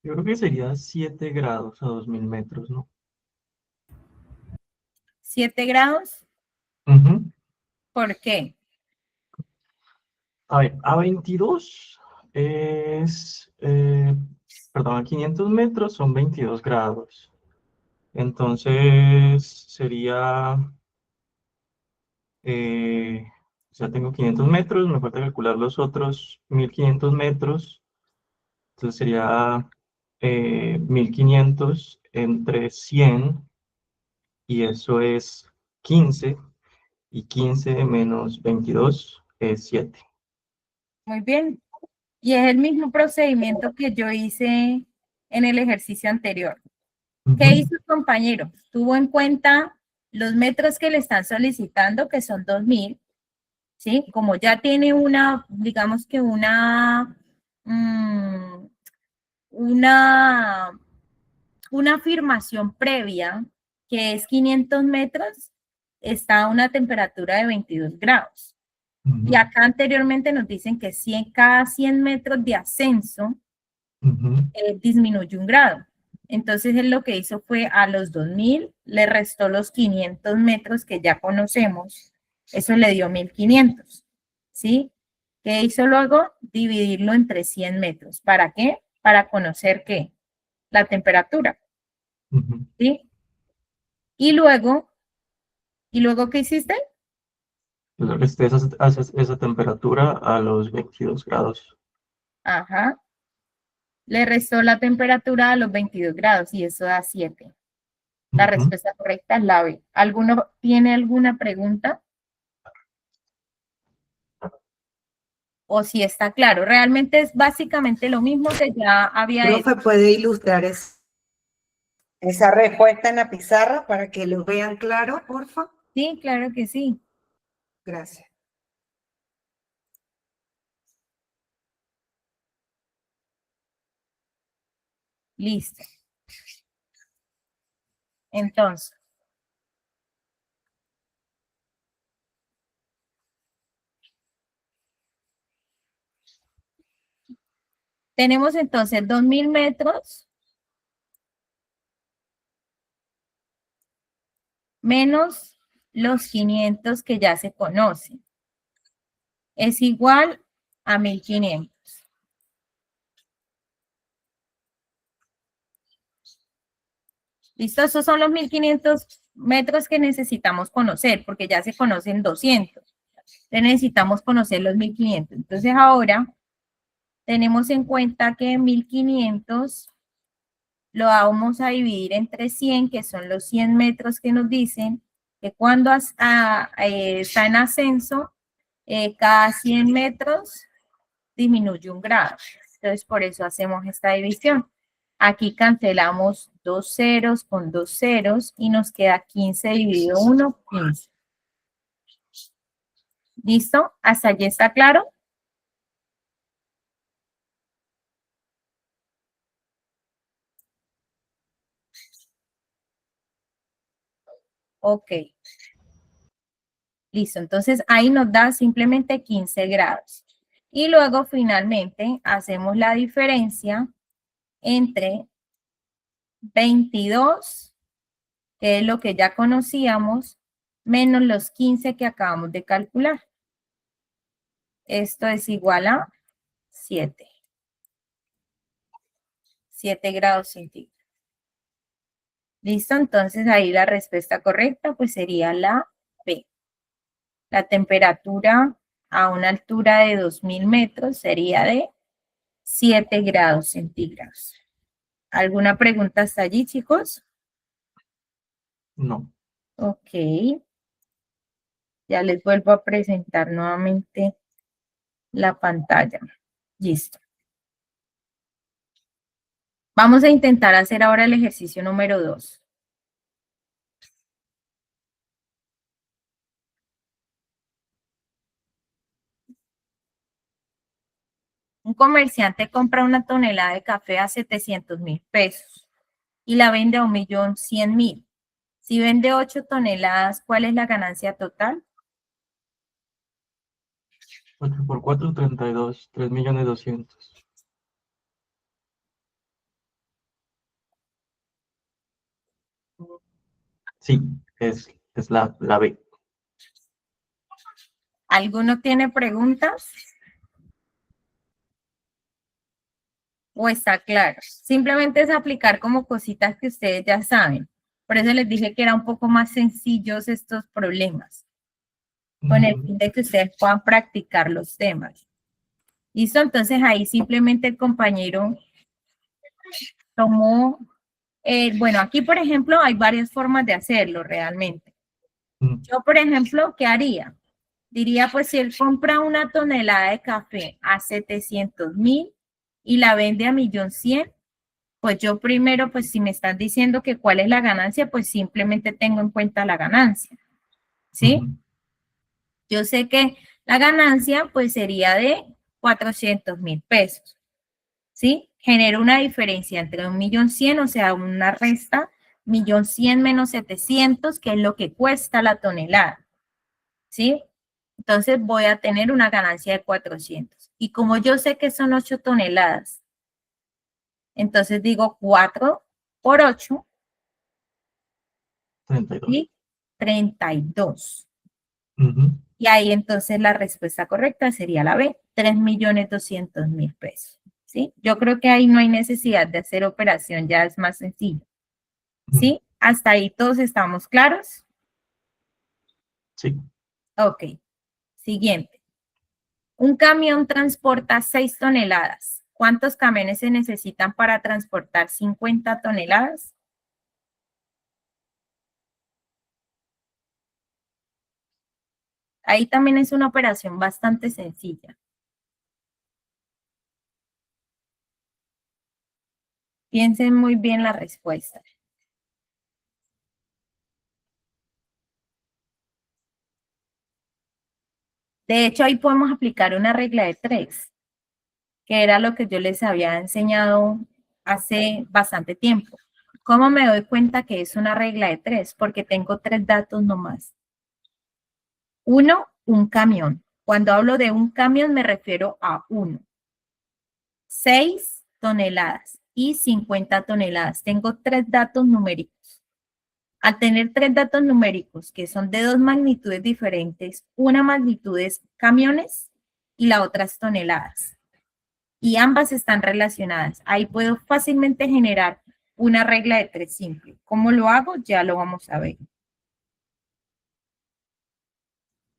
Yo creo que sería 7 grados a 2000 metros, ¿no? 7 grados, Ujú. ¿por qué? A ver, a 22 es, perdón, a 500 metros son 22 grados. Entonces sería, ya tengo 500 metros, me falta calcular los otros 1500 metros. Entonces sería 1500 entre 100 y eso es 15 y 15 menos 22 es 7. Muy bien. Y es el mismo procedimiento que yo hice en el ejercicio anterior. ¿Qué hizo el compañero? Tuvo en cuenta los metros que le están solicitando, que son 2000, ¿sí? Como ya tiene una, digamos que una afirmación previa, que es 500 metros, está a una temperatura de 22 grados. Y acá anteriormente nos dicen que cada 100 metros de ascenso disminuye 1 grado. Entonces él lo que hizo fue a los 2000, le restó los 500 metros que ya conocemos, eso le dio 1500, ¿sí? ¿Qué hizo luego? Dividirlo entre 100 metros. ¿Para qué? Para conocer ¿qué? La temperatura, ¿sí? Y luego ¿qué hiciste? Esa temperatura a los 22 grados. Ajá. Le restó la temperatura a los 22 grados y eso da 7. La respuesta correcta es la B. ¿Alguno tiene alguna pregunta? O si está claro, realmente es básicamente lo mismo que ya había hecho. Profe, ¿puede ilustrar esa respuesta en la pizarra para que lo vean claro, porfa? Sí, claro que sí. Gracias. Listo. Entonces, tenemos entonces 2000 metros menos los 500 que ya se conocen. Es igual a 1500. ¿Listo? Esos son los 1500 metros que necesitamos conocer, porque ya se conocen 200. Entonces necesitamos conocer los 1500. Entonces ahora tenemos en cuenta que 1500 lo vamos a dividir entre 100, que son los 100 metros que nos dicen que cuando está en ascenso, cada 100 metros disminuye 1 grado. Entonces por eso hacemos esta división. Aquí cancelamos 2 ceros con 2 ceros y nos queda 15 dividido 1, 15. ¿Listo? ¿Hasta allí está claro? Ok. Listo, entonces ahí nos da simplemente 15 grados. Y luego finalmente hacemos la diferencia entre 22, que es lo que ya conocíamos, menos los 15 que acabamos de calcular. Esto es igual a 7. 7 grados centígrados. ¿Listo? Entonces ahí la respuesta correcta pues sería la B. La temperatura a una altura de 2000 metros sería de 7 grados centígrados. ¿Alguna pregunta hasta allí, chicos? No. Ok. Ya les vuelvo a presentar nuevamente la pantalla. Listo. Vamos a intentar hacer ahora el ejercicio número 2. Un comerciante compra una tonelada de café a 700.000 pesos y la vende a 1.100.000. Si vende 8 toneladas, ¿cuál es la ganancia total? 8 por 4, 32. 3.200.000. Sí, es la B. ¿Alguno tiene preguntas? ¿O está claro? Simplemente es aplicar como cositas que ustedes ya saben. Por eso les dije que era un poco más sencillos estos problemas, con el fin de que ustedes puedan practicar los temas. ¿Listo? Entonces ahí simplemente el compañero tomó, bueno, aquí por ejemplo hay varias formas de hacerlo realmente. Yo por ejemplo, ¿qué haría? Diría, pues si él compra una tonelada de café a 700.000 y la vende a 1.100.000, pues yo primero, pues si me están diciendo que cuál es la ganancia, pues simplemente tengo en cuenta la ganancia, ¿sí? Yo sé que la ganancia pues sería de 400.000 pesos, ¿sí? Genero una diferencia entre 1.100.000, o sea, una resta, 1.100.000 menos 700, que es lo que cuesta la tonelada, ¿sí? Entonces voy a tener una ganancia de 400. Y como yo sé que son 8 toneladas, entonces digo 4 por 8, 32. ¿sí? 32. Y ahí entonces la respuesta correcta sería la B, 3.200.000 pesos. ¿Sí? Yo creo que ahí no hay necesidad de hacer operación, ya es más sencillo. ¿Sí? ¿Hasta ahí todos estamos claros? Sí. Ok. Siguiente. Un camión transporta 6 toneladas. ¿Cuántos camiones se necesitan para transportar 50 toneladas? Ahí también es una operación bastante sencilla. Piensen muy bien la respuesta. De hecho, ahí podemos aplicar una regla de 3, que era lo que yo les había enseñado hace bastante tiempo. ¿Cómo me doy cuenta que es una regla de 3? Porque tengo 3 datos nomás. 1, un camión. Cuando hablo de un camión me refiero a 1. 6 toneladas y 50 toneladas. Tengo 3 datos numéricos. Al tener tres datos numéricos que son de dos magnitudes diferentes, una magnitud es camiones y la otra es toneladas. Y ambas están relacionadas. Ahí puedo fácilmente generar una regla de tres simple. ¿Cómo lo hago? Ya lo vamos a ver.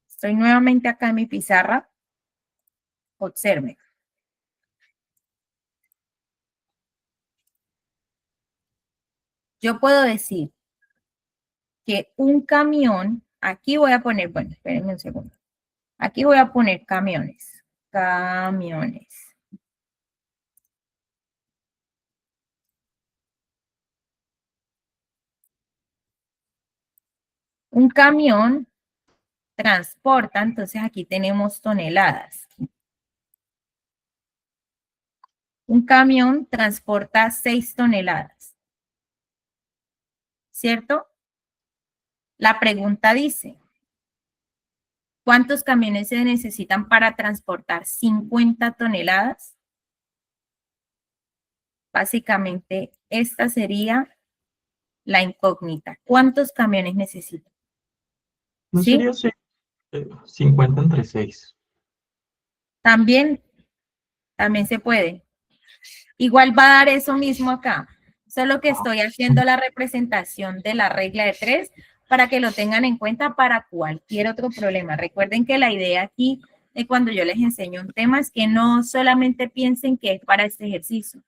Estoy nuevamente acá en mi pizarra. Observe. Yo puedo decir que un camión, aquí voy a poner, bueno, espérenme un segundo. Aquí voy a poner camiones. Camiones. Un camión transporta, entonces aquí tenemos toneladas. Un camión transporta 6 toneladas. ¿Cierto? La pregunta dice, ¿cuántos camiones se necesitan para transportar 50 toneladas? Básicamente, esta sería la incógnita. ¿Cuántos camiones necesitan? ¿No ¿Sí? sería 50 entre 6? También se puede. Igual va a dar eso mismo acá. Solo que estoy haciendo la representación de la regla de tres para que lo tengan en cuenta para cualquier otro problema. Recuerden que la idea aquí de cuando yo les enseño un tema es que no solamente piensen que es para este ejercicio.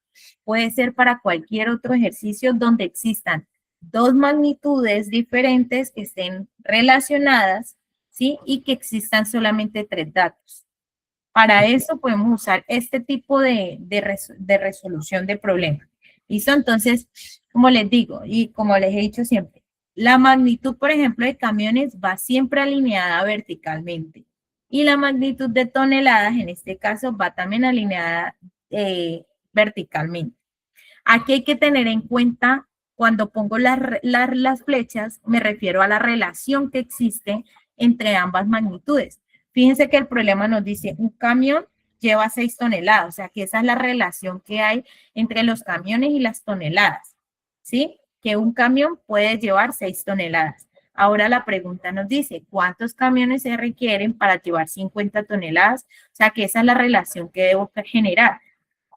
Puede ser para cualquier otro ejercicio donde existan dos magnitudes diferentes que estén relacionadas, ¿sí? Y que existan solamente tres datos. Para eso podemos usar este tipo de resolución de problemas. ¿Listo? Entonces, como les digo y como les he dicho siempre, la magnitud, por ejemplo, de camiones va siempre alineada verticalmente. Y la magnitud de toneladas, en este caso, va también alineada verticalmente. Aquí hay que tener en cuenta, cuando pongo las flechas, me refiero a la relación que existe entre ambas magnitudes. Fíjense que el problema nos dice, un camión lleva 6 toneladas, o sea que esa es la relación que hay entre los camiones y las toneladas, ¿sí? Que un camión puede llevar 6 toneladas. Ahora la pregunta nos dice, ¿cuántos camiones se requieren para llevar 50 toneladas? O sea que esa es la relación que debo generar.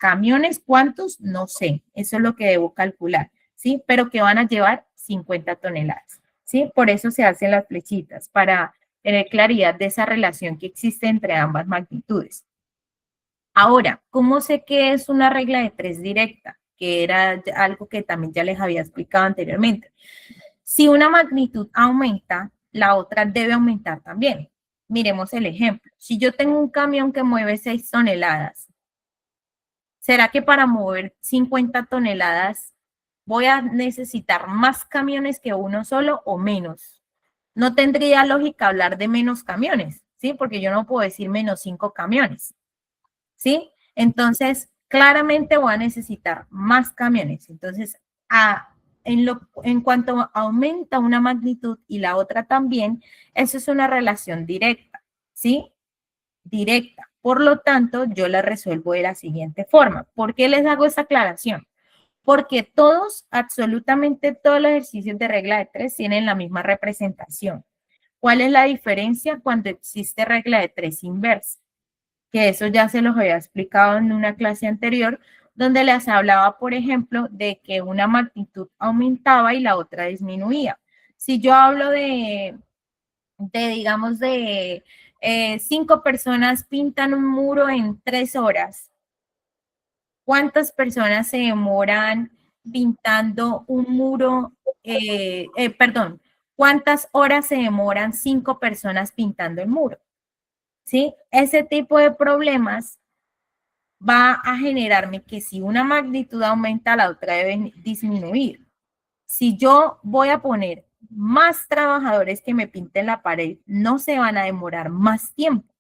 Camiones, ¿cuántos? No sé, eso es lo que debo calcular, ¿sí? Pero que van a llevar 50 toneladas, ¿sí? Por eso se hacen las flechitas, para tener claridad de esa relación que existe entre ambas magnitudes. Ahora, ¿cómo sé que es una regla de tres directa? Que era algo que también ya les había explicado anteriormente. Si una magnitud aumenta, la otra debe aumentar también. Miremos el ejemplo. Si yo tengo un camión que mueve 6 toneladas, ¿será que para mover 50 toneladas voy a necesitar más camiones que uno solo o menos? No tendría lógica hablar de menos camiones, ¿sí? Porque yo no puedo decir menos 5 camiones, ¿sí? Entonces, claramente voy a necesitar más camiones. Entonces, en cuanto aumenta una magnitud y la otra también, eso es una relación directa, ¿sí? Directa. Por lo tanto, yo la resuelvo de la siguiente forma. ¿Por qué les hago esta aclaración? Porque todos, absolutamente todos los ejercicios de regla de tres tienen la misma representación. ¿Cuál es la diferencia cuando existe regla de tres inversa? Que eso ya se los había explicado en una clase anterior, donde les hablaba, por ejemplo, de que una magnitud aumentaba y la otra disminuía. Si yo hablo digamos, de 5 personas pintan un muro en 3 horas, ¿cuántas personas se demoran pintando un muro? Perdón, ¿cuántas horas se demoran 5 personas pintando el muro? ¿Sí? Ese tipo de problemas va a generarme que si una magnitud aumenta, la otra debe disminuir. Si yo voy a poner más trabajadores que me pinten la pared, no se van a demorar más tiempo,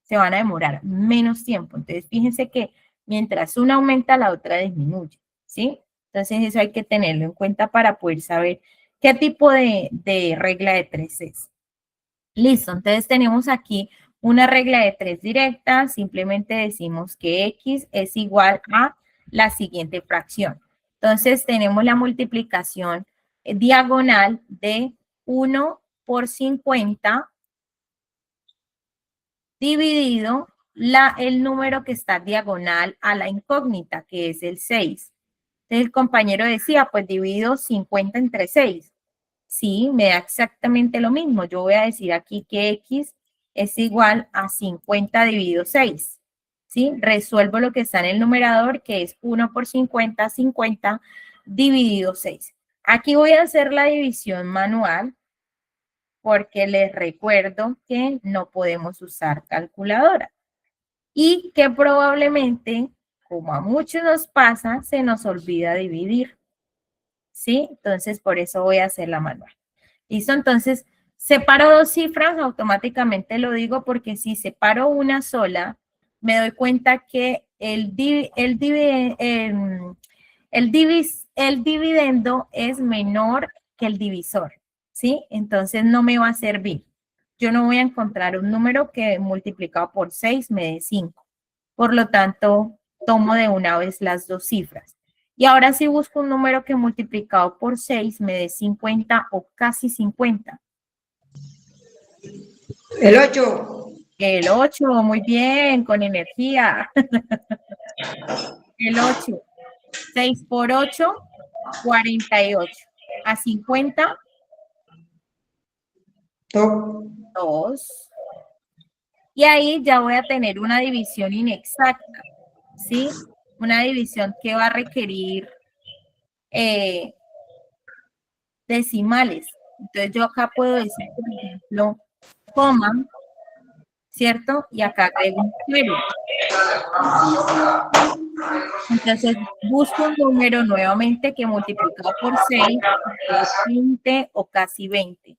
se van a demorar menos tiempo. Entonces, fíjense que mientras una aumenta, la otra disminuye, ¿sí? Entonces, eso hay que tenerlo en cuenta para poder saber qué tipo de regla de tres es. Listo, entonces tenemos aquí una regla de tres directa, simplemente decimos que X es igual a la siguiente fracción. Entonces tenemos la multiplicación diagonal de 1 por 50 dividido el número que está diagonal a la incógnita, que es el 6. Entonces el compañero decía, pues divido 50 entre 6. Sí, me da exactamente lo mismo. Yo voy a decir aquí que X es igual a 50 dividido 6. ¿Sí? Resuelvo lo que está en el numerador, que es 1 por 50, 50 dividido 6. Aquí voy a hacer la división manual, porque les recuerdo que no podemos usar calculadora. Y que probablemente, como a muchos nos pasa, se nos olvida dividir. ¿Sí? Entonces, por eso voy a hacer la manual. ¿Listo? Entonces, separo dos cifras, automáticamente lo digo porque si separo una sola, me doy cuenta que el dividendo es menor que el divisor, ¿sí? Entonces, no me va a servir. Yo no voy a encontrar un número que multiplicado por 6 me dé 5. Por lo tanto, tomo de una vez las dos cifras. Y ahora sí busco un número que multiplicado por 6 me dé 50 o casi 50. El 8. El 8, muy bien, con energía. El 8. 6 por 8, 48. A 50, 2. Y ahí ya voy a tener una división inexacta, ¿sí? Una división que va a requerir decimales. Entonces yo acá puedo decir, por ejemplo, coma, ¿cierto? Y acá agrego un 0. Entonces busco un número nuevamente que multiplicado por 6 es 20 o casi 20.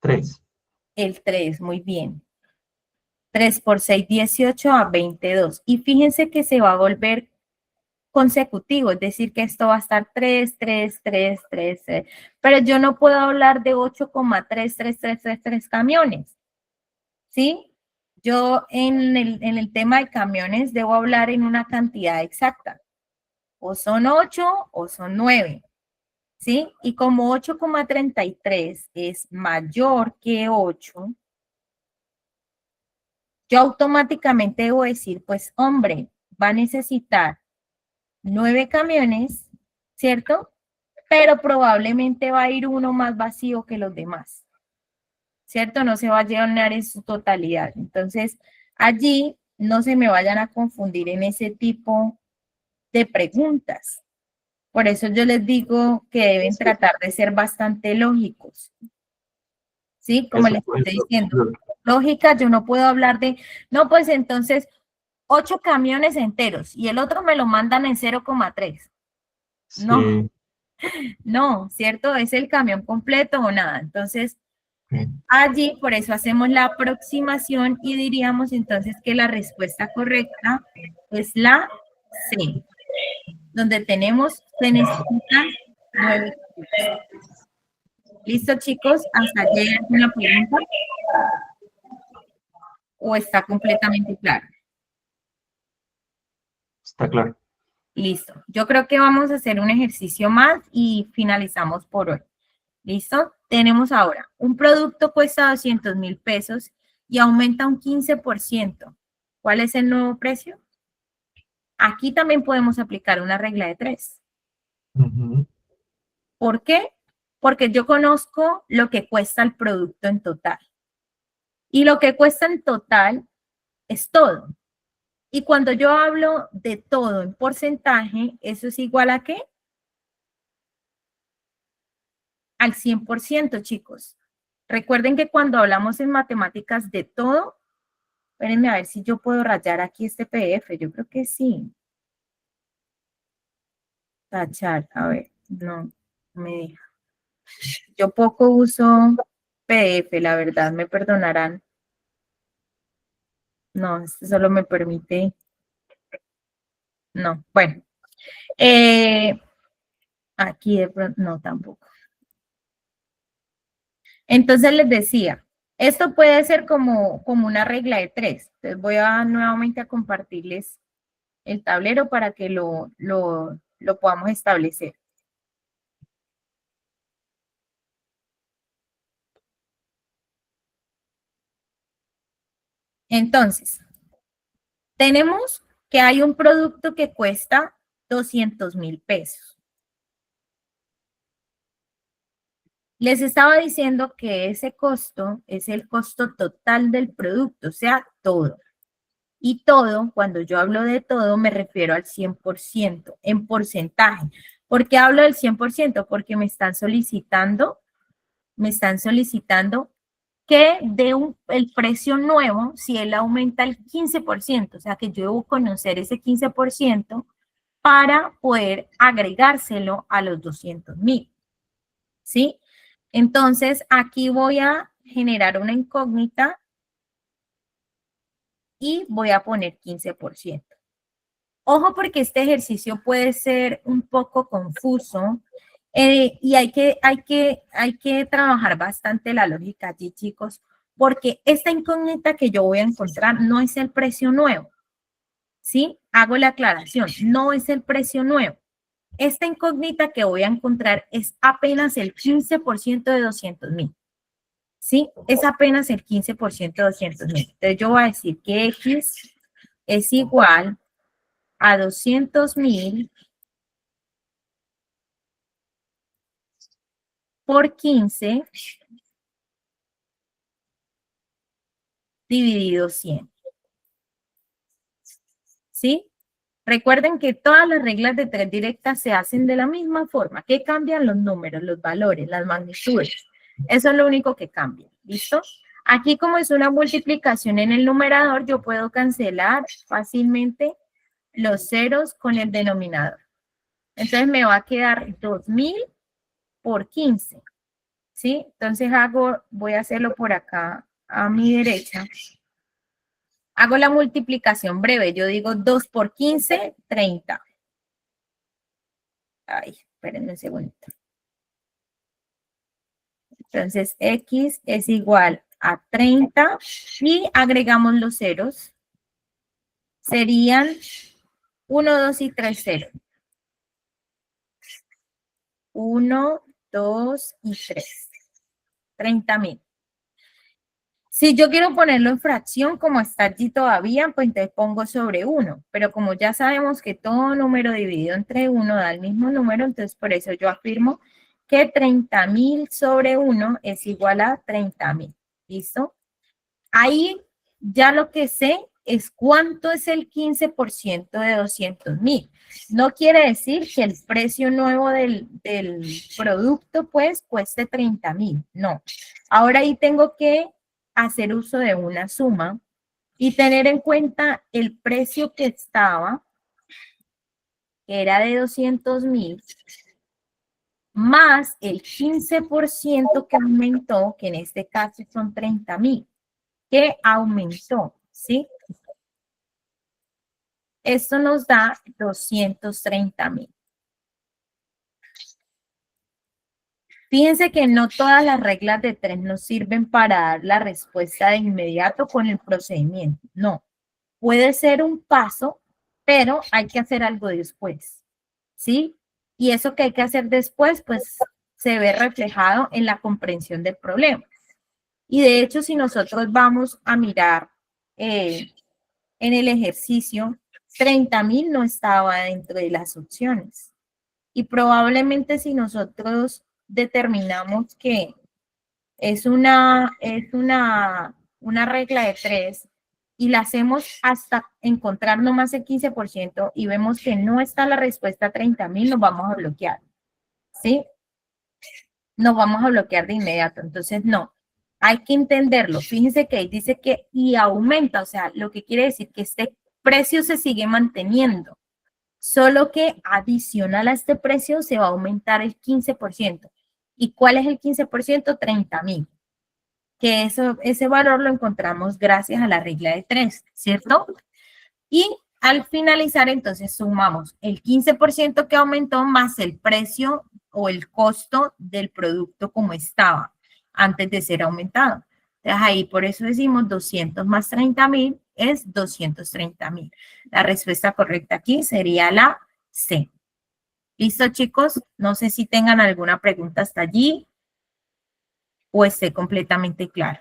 3. El 3, muy bien. 3 por 6, 18 a 22. Y fíjense que se va a volver consecutivo, es decir, que esto va a estar 3, 3, 3, 3, 3. Pero yo no puedo hablar de 8,33333 camiones, ¿sí? Yo en el tema de camiones debo hablar en una cantidad exacta. O son 8 o son 9, ¿sí? Y como 8,33 es mayor que 8, yo automáticamente debo decir, pues, hombre, va a necesitar 9 camiones, ¿cierto? Pero probablemente va a ir uno más vacío que los demás, ¿cierto? No se va a llenar en su totalidad. Entonces, allí no se me vayan a confundir en ese tipo de preguntas. Por eso yo les digo que deben tratar de ser bastante lógicos. ¿Sí? Como les estoy diciendo. Lógica, yo no puedo hablar de, no, pues entonces 8 camiones enteros y el otro me lo mandan en 0,3. No, Sí. no, ¿cierto? Es el camión completo o nada. Entonces, allí por eso hacemos la aproximación y diríamos entonces que la respuesta correcta es la C, donde tenemos, se necesitan 9 camiones. ¿Listo, chicos? ¿Hasta allí hay alguna pregunta? ¿O está completamente claro? Está claro. Listo. Yo creo que vamos a hacer un ejercicio más y finalizamos por hoy. ¿Listo? Tenemos ahora, un producto cuesta 200,000 pesos y aumenta un 15%. ¿Cuál es el nuevo precio? Aquí también podemos aplicar una regla de 3. Ujú. ¿Por qué? Porque yo conozco lo que cuesta el producto en total. Y lo que cuesta en total es todo. Y cuando yo hablo de todo en porcentaje, ¿eso es igual a qué? Al 100%, chicos. Recuerden que cuando hablamos en matemáticas de todo, espérenme a ver si yo puedo rayar aquí este PDF. Yo creo que sí. Tachar, a ver, no me deja. Yo poco uso PDF, la verdad, me perdonarán. No, este solo me permite. No, bueno. Aquí de pronto, no, tampoco. Entonces les decía, esto puede ser como una regla de 3. Entonces voy a nuevamente a compartirles el tablero para que lo podamos establecer. Entonces, tenemos que hay un producto que cuesta 200.000 pesos. Les estaba diciendo que ese costo es el costo total del producto, o sea, todo. Y todo, cuando yo hablo de todo, me refiero al 100%, en porcentaje. ¿Por qué hablo del 100%? Porque me están solicitando que de el precio nuevo, si él aumenta el 15%, o sea que yo debo conocer ese 15% para poder agregárselo a los 200.000, ¿sí? Entonces, aquí voy a generar una incógnita y voy a poner 15%. Ojo porque este ejercicio puede ser un poco confuso y hay que trabajar bastante la lógica allí, chicos, porque esta incógnita que yo voy a encontrar no es el precio nuevo, ¿sí? Hago la aclaración, no es el precio nuevo. Esta incógnita que voy a encontrar es apenas el 15% de 200.000, ¿sí? Es apenas el 15% de 200.000. Entonces yo voy a decir que X es igual a 200.000 por 15 dividido 100. ¿Sí? Recuerden que todas las reglas de tres directas se hacen de la misma forma. ¿Qué cambian? Los números, los valores, las magnitudes. Eso es lo único que cambia. ¿Listo? Aquí, como es una multiplicación en el numerador, yo puedo cancelar fácilmente los ceros con el denominador. Entonces me va a quedar 2.000 por 15. ¿Sí? Entonces voy a hacerlo por acá a mi derecha. Hago la multiplicación breve. Yo digo 2 por 15, 30. Ay, espérenme un segundo. Entonces, X es igual a 30 y agregamos los ceros. Serían 1, 2 y 3 ceros. 1, 2 y 3. 30.000. Si yo quiero ponerlo en fracción, como está allí todavía, pues entonces pongo sobre 1. Pero como ya sabemos que todo número dividido entre 1 da el mismo número, entonces por eso yo afirmo que 30.000 sobre 1 es igual a 30.000. ¿Listo? Ahí ya lo que sé es cuánto es el 15% de 200.000. No quiere decir que el precio nuevo del producto pues cueste 30.000. No. Ahora ahí tengo que hacer uso de una suma y tener en cuenta el precio que estaba, que era de 200.000, más el 15% que aumentó, que en este caso son 30.000, que aumentó, ¿sí? Esto nos da 230.000. Fíjense que no todas las reglas de tres nos sirven para dar la respuesta de inmediato con el procedimiento. No, puede ser un paso, pero hay que hacer algo después, ¿sí? Y eso que hay que hacer después, pues se ve reflejado en la comprensión del problema. Y de hecho, si nosotros vamos a mirar en el ejercicio, 30.000 no estaba dentro de las opciones. Y probablemente si nosotros determinamos que es una regla de tres y la hacemos hasta encontrar nomás el 15% y vemos que no está la respuesta a 30.000, nos vamos a bloquear, ¿sí? Nos vamos a bloquear de inmediato. Entonces, no, hay que entenderlo. Fíjense que ahí dice que y aumenta, o sea, lo que quiere decir que este precio se sigue manteniendo. Solo que adicional a este precio se va a aumentar el 15%. ¿Y cuál es el 15%? 30.000. Que ese valor lo encontramos gracias a la regla de 3, ¿cierto? Y al finalizar, entonces sumamos el 15% que aumentó más el precio o el costo del producto como estaba antes de ser aumentado. Entonces ahí por eso decimos 200 más 30.000 es 230.000. La respuesta correcta aquí sería la C. ¿Listo, chicos? No sé si tengan alguna pregunta hasta allí o esté completamente claro.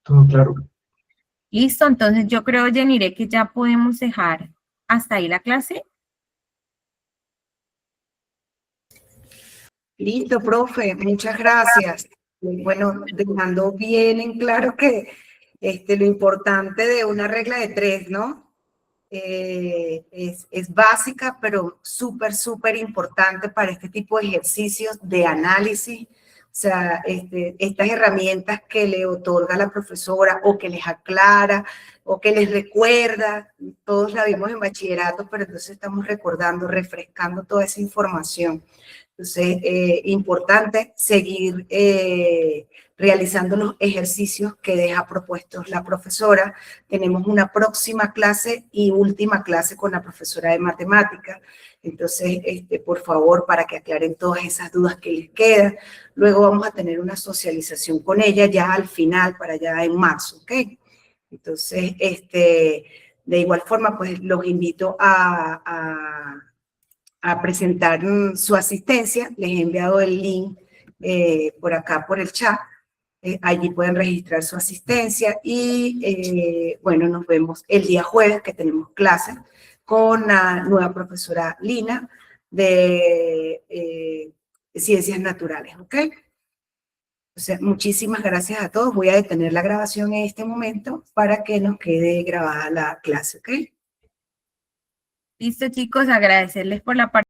Todo claro. Listo, entonces yo creo, Yanire, que ya podemos dejar hasta ahí la clase. Listo, profe, muchas gracias. Bueno, dejando bien en claro que lo importante de una regla de 3, ¿no? Es básica, pero súper, súper importante para este tipo de ejercicios de análisis. O sea, estas herramientas que le otorga la profesora o que les aclara o que les recuerda, todos la vimos en bachillerato, pero entonces estamos recordando, refrescando toda esa información. Entonces, importante seguir realizando los ejercicios que deja propuestos la profesora. Tenemos una próxima clase y última clase con la profesora de matemáticas. Entonces, por favor, para que aclaren todas esas dudas que les quedan. Luego vamos a tener una socialización con ella ya al final, para ya en marzo, ¿ok? Entonces, de igual forma, pues los invito a presentar su asistencia. Les he enviado el link por acá, por el chat. Allí pueden registrar su asistencia y, bueno, nos vemos el día jueves que tenemos clases con la nueva profesora Lina de Ciencias Naturales, ¿ok? O sea, muchísimas gracias a todos. Voy a detener la grabación en este momento para que nos quede grabada la clase, ¿ok? Listo, chicos, agradecerles por la participación.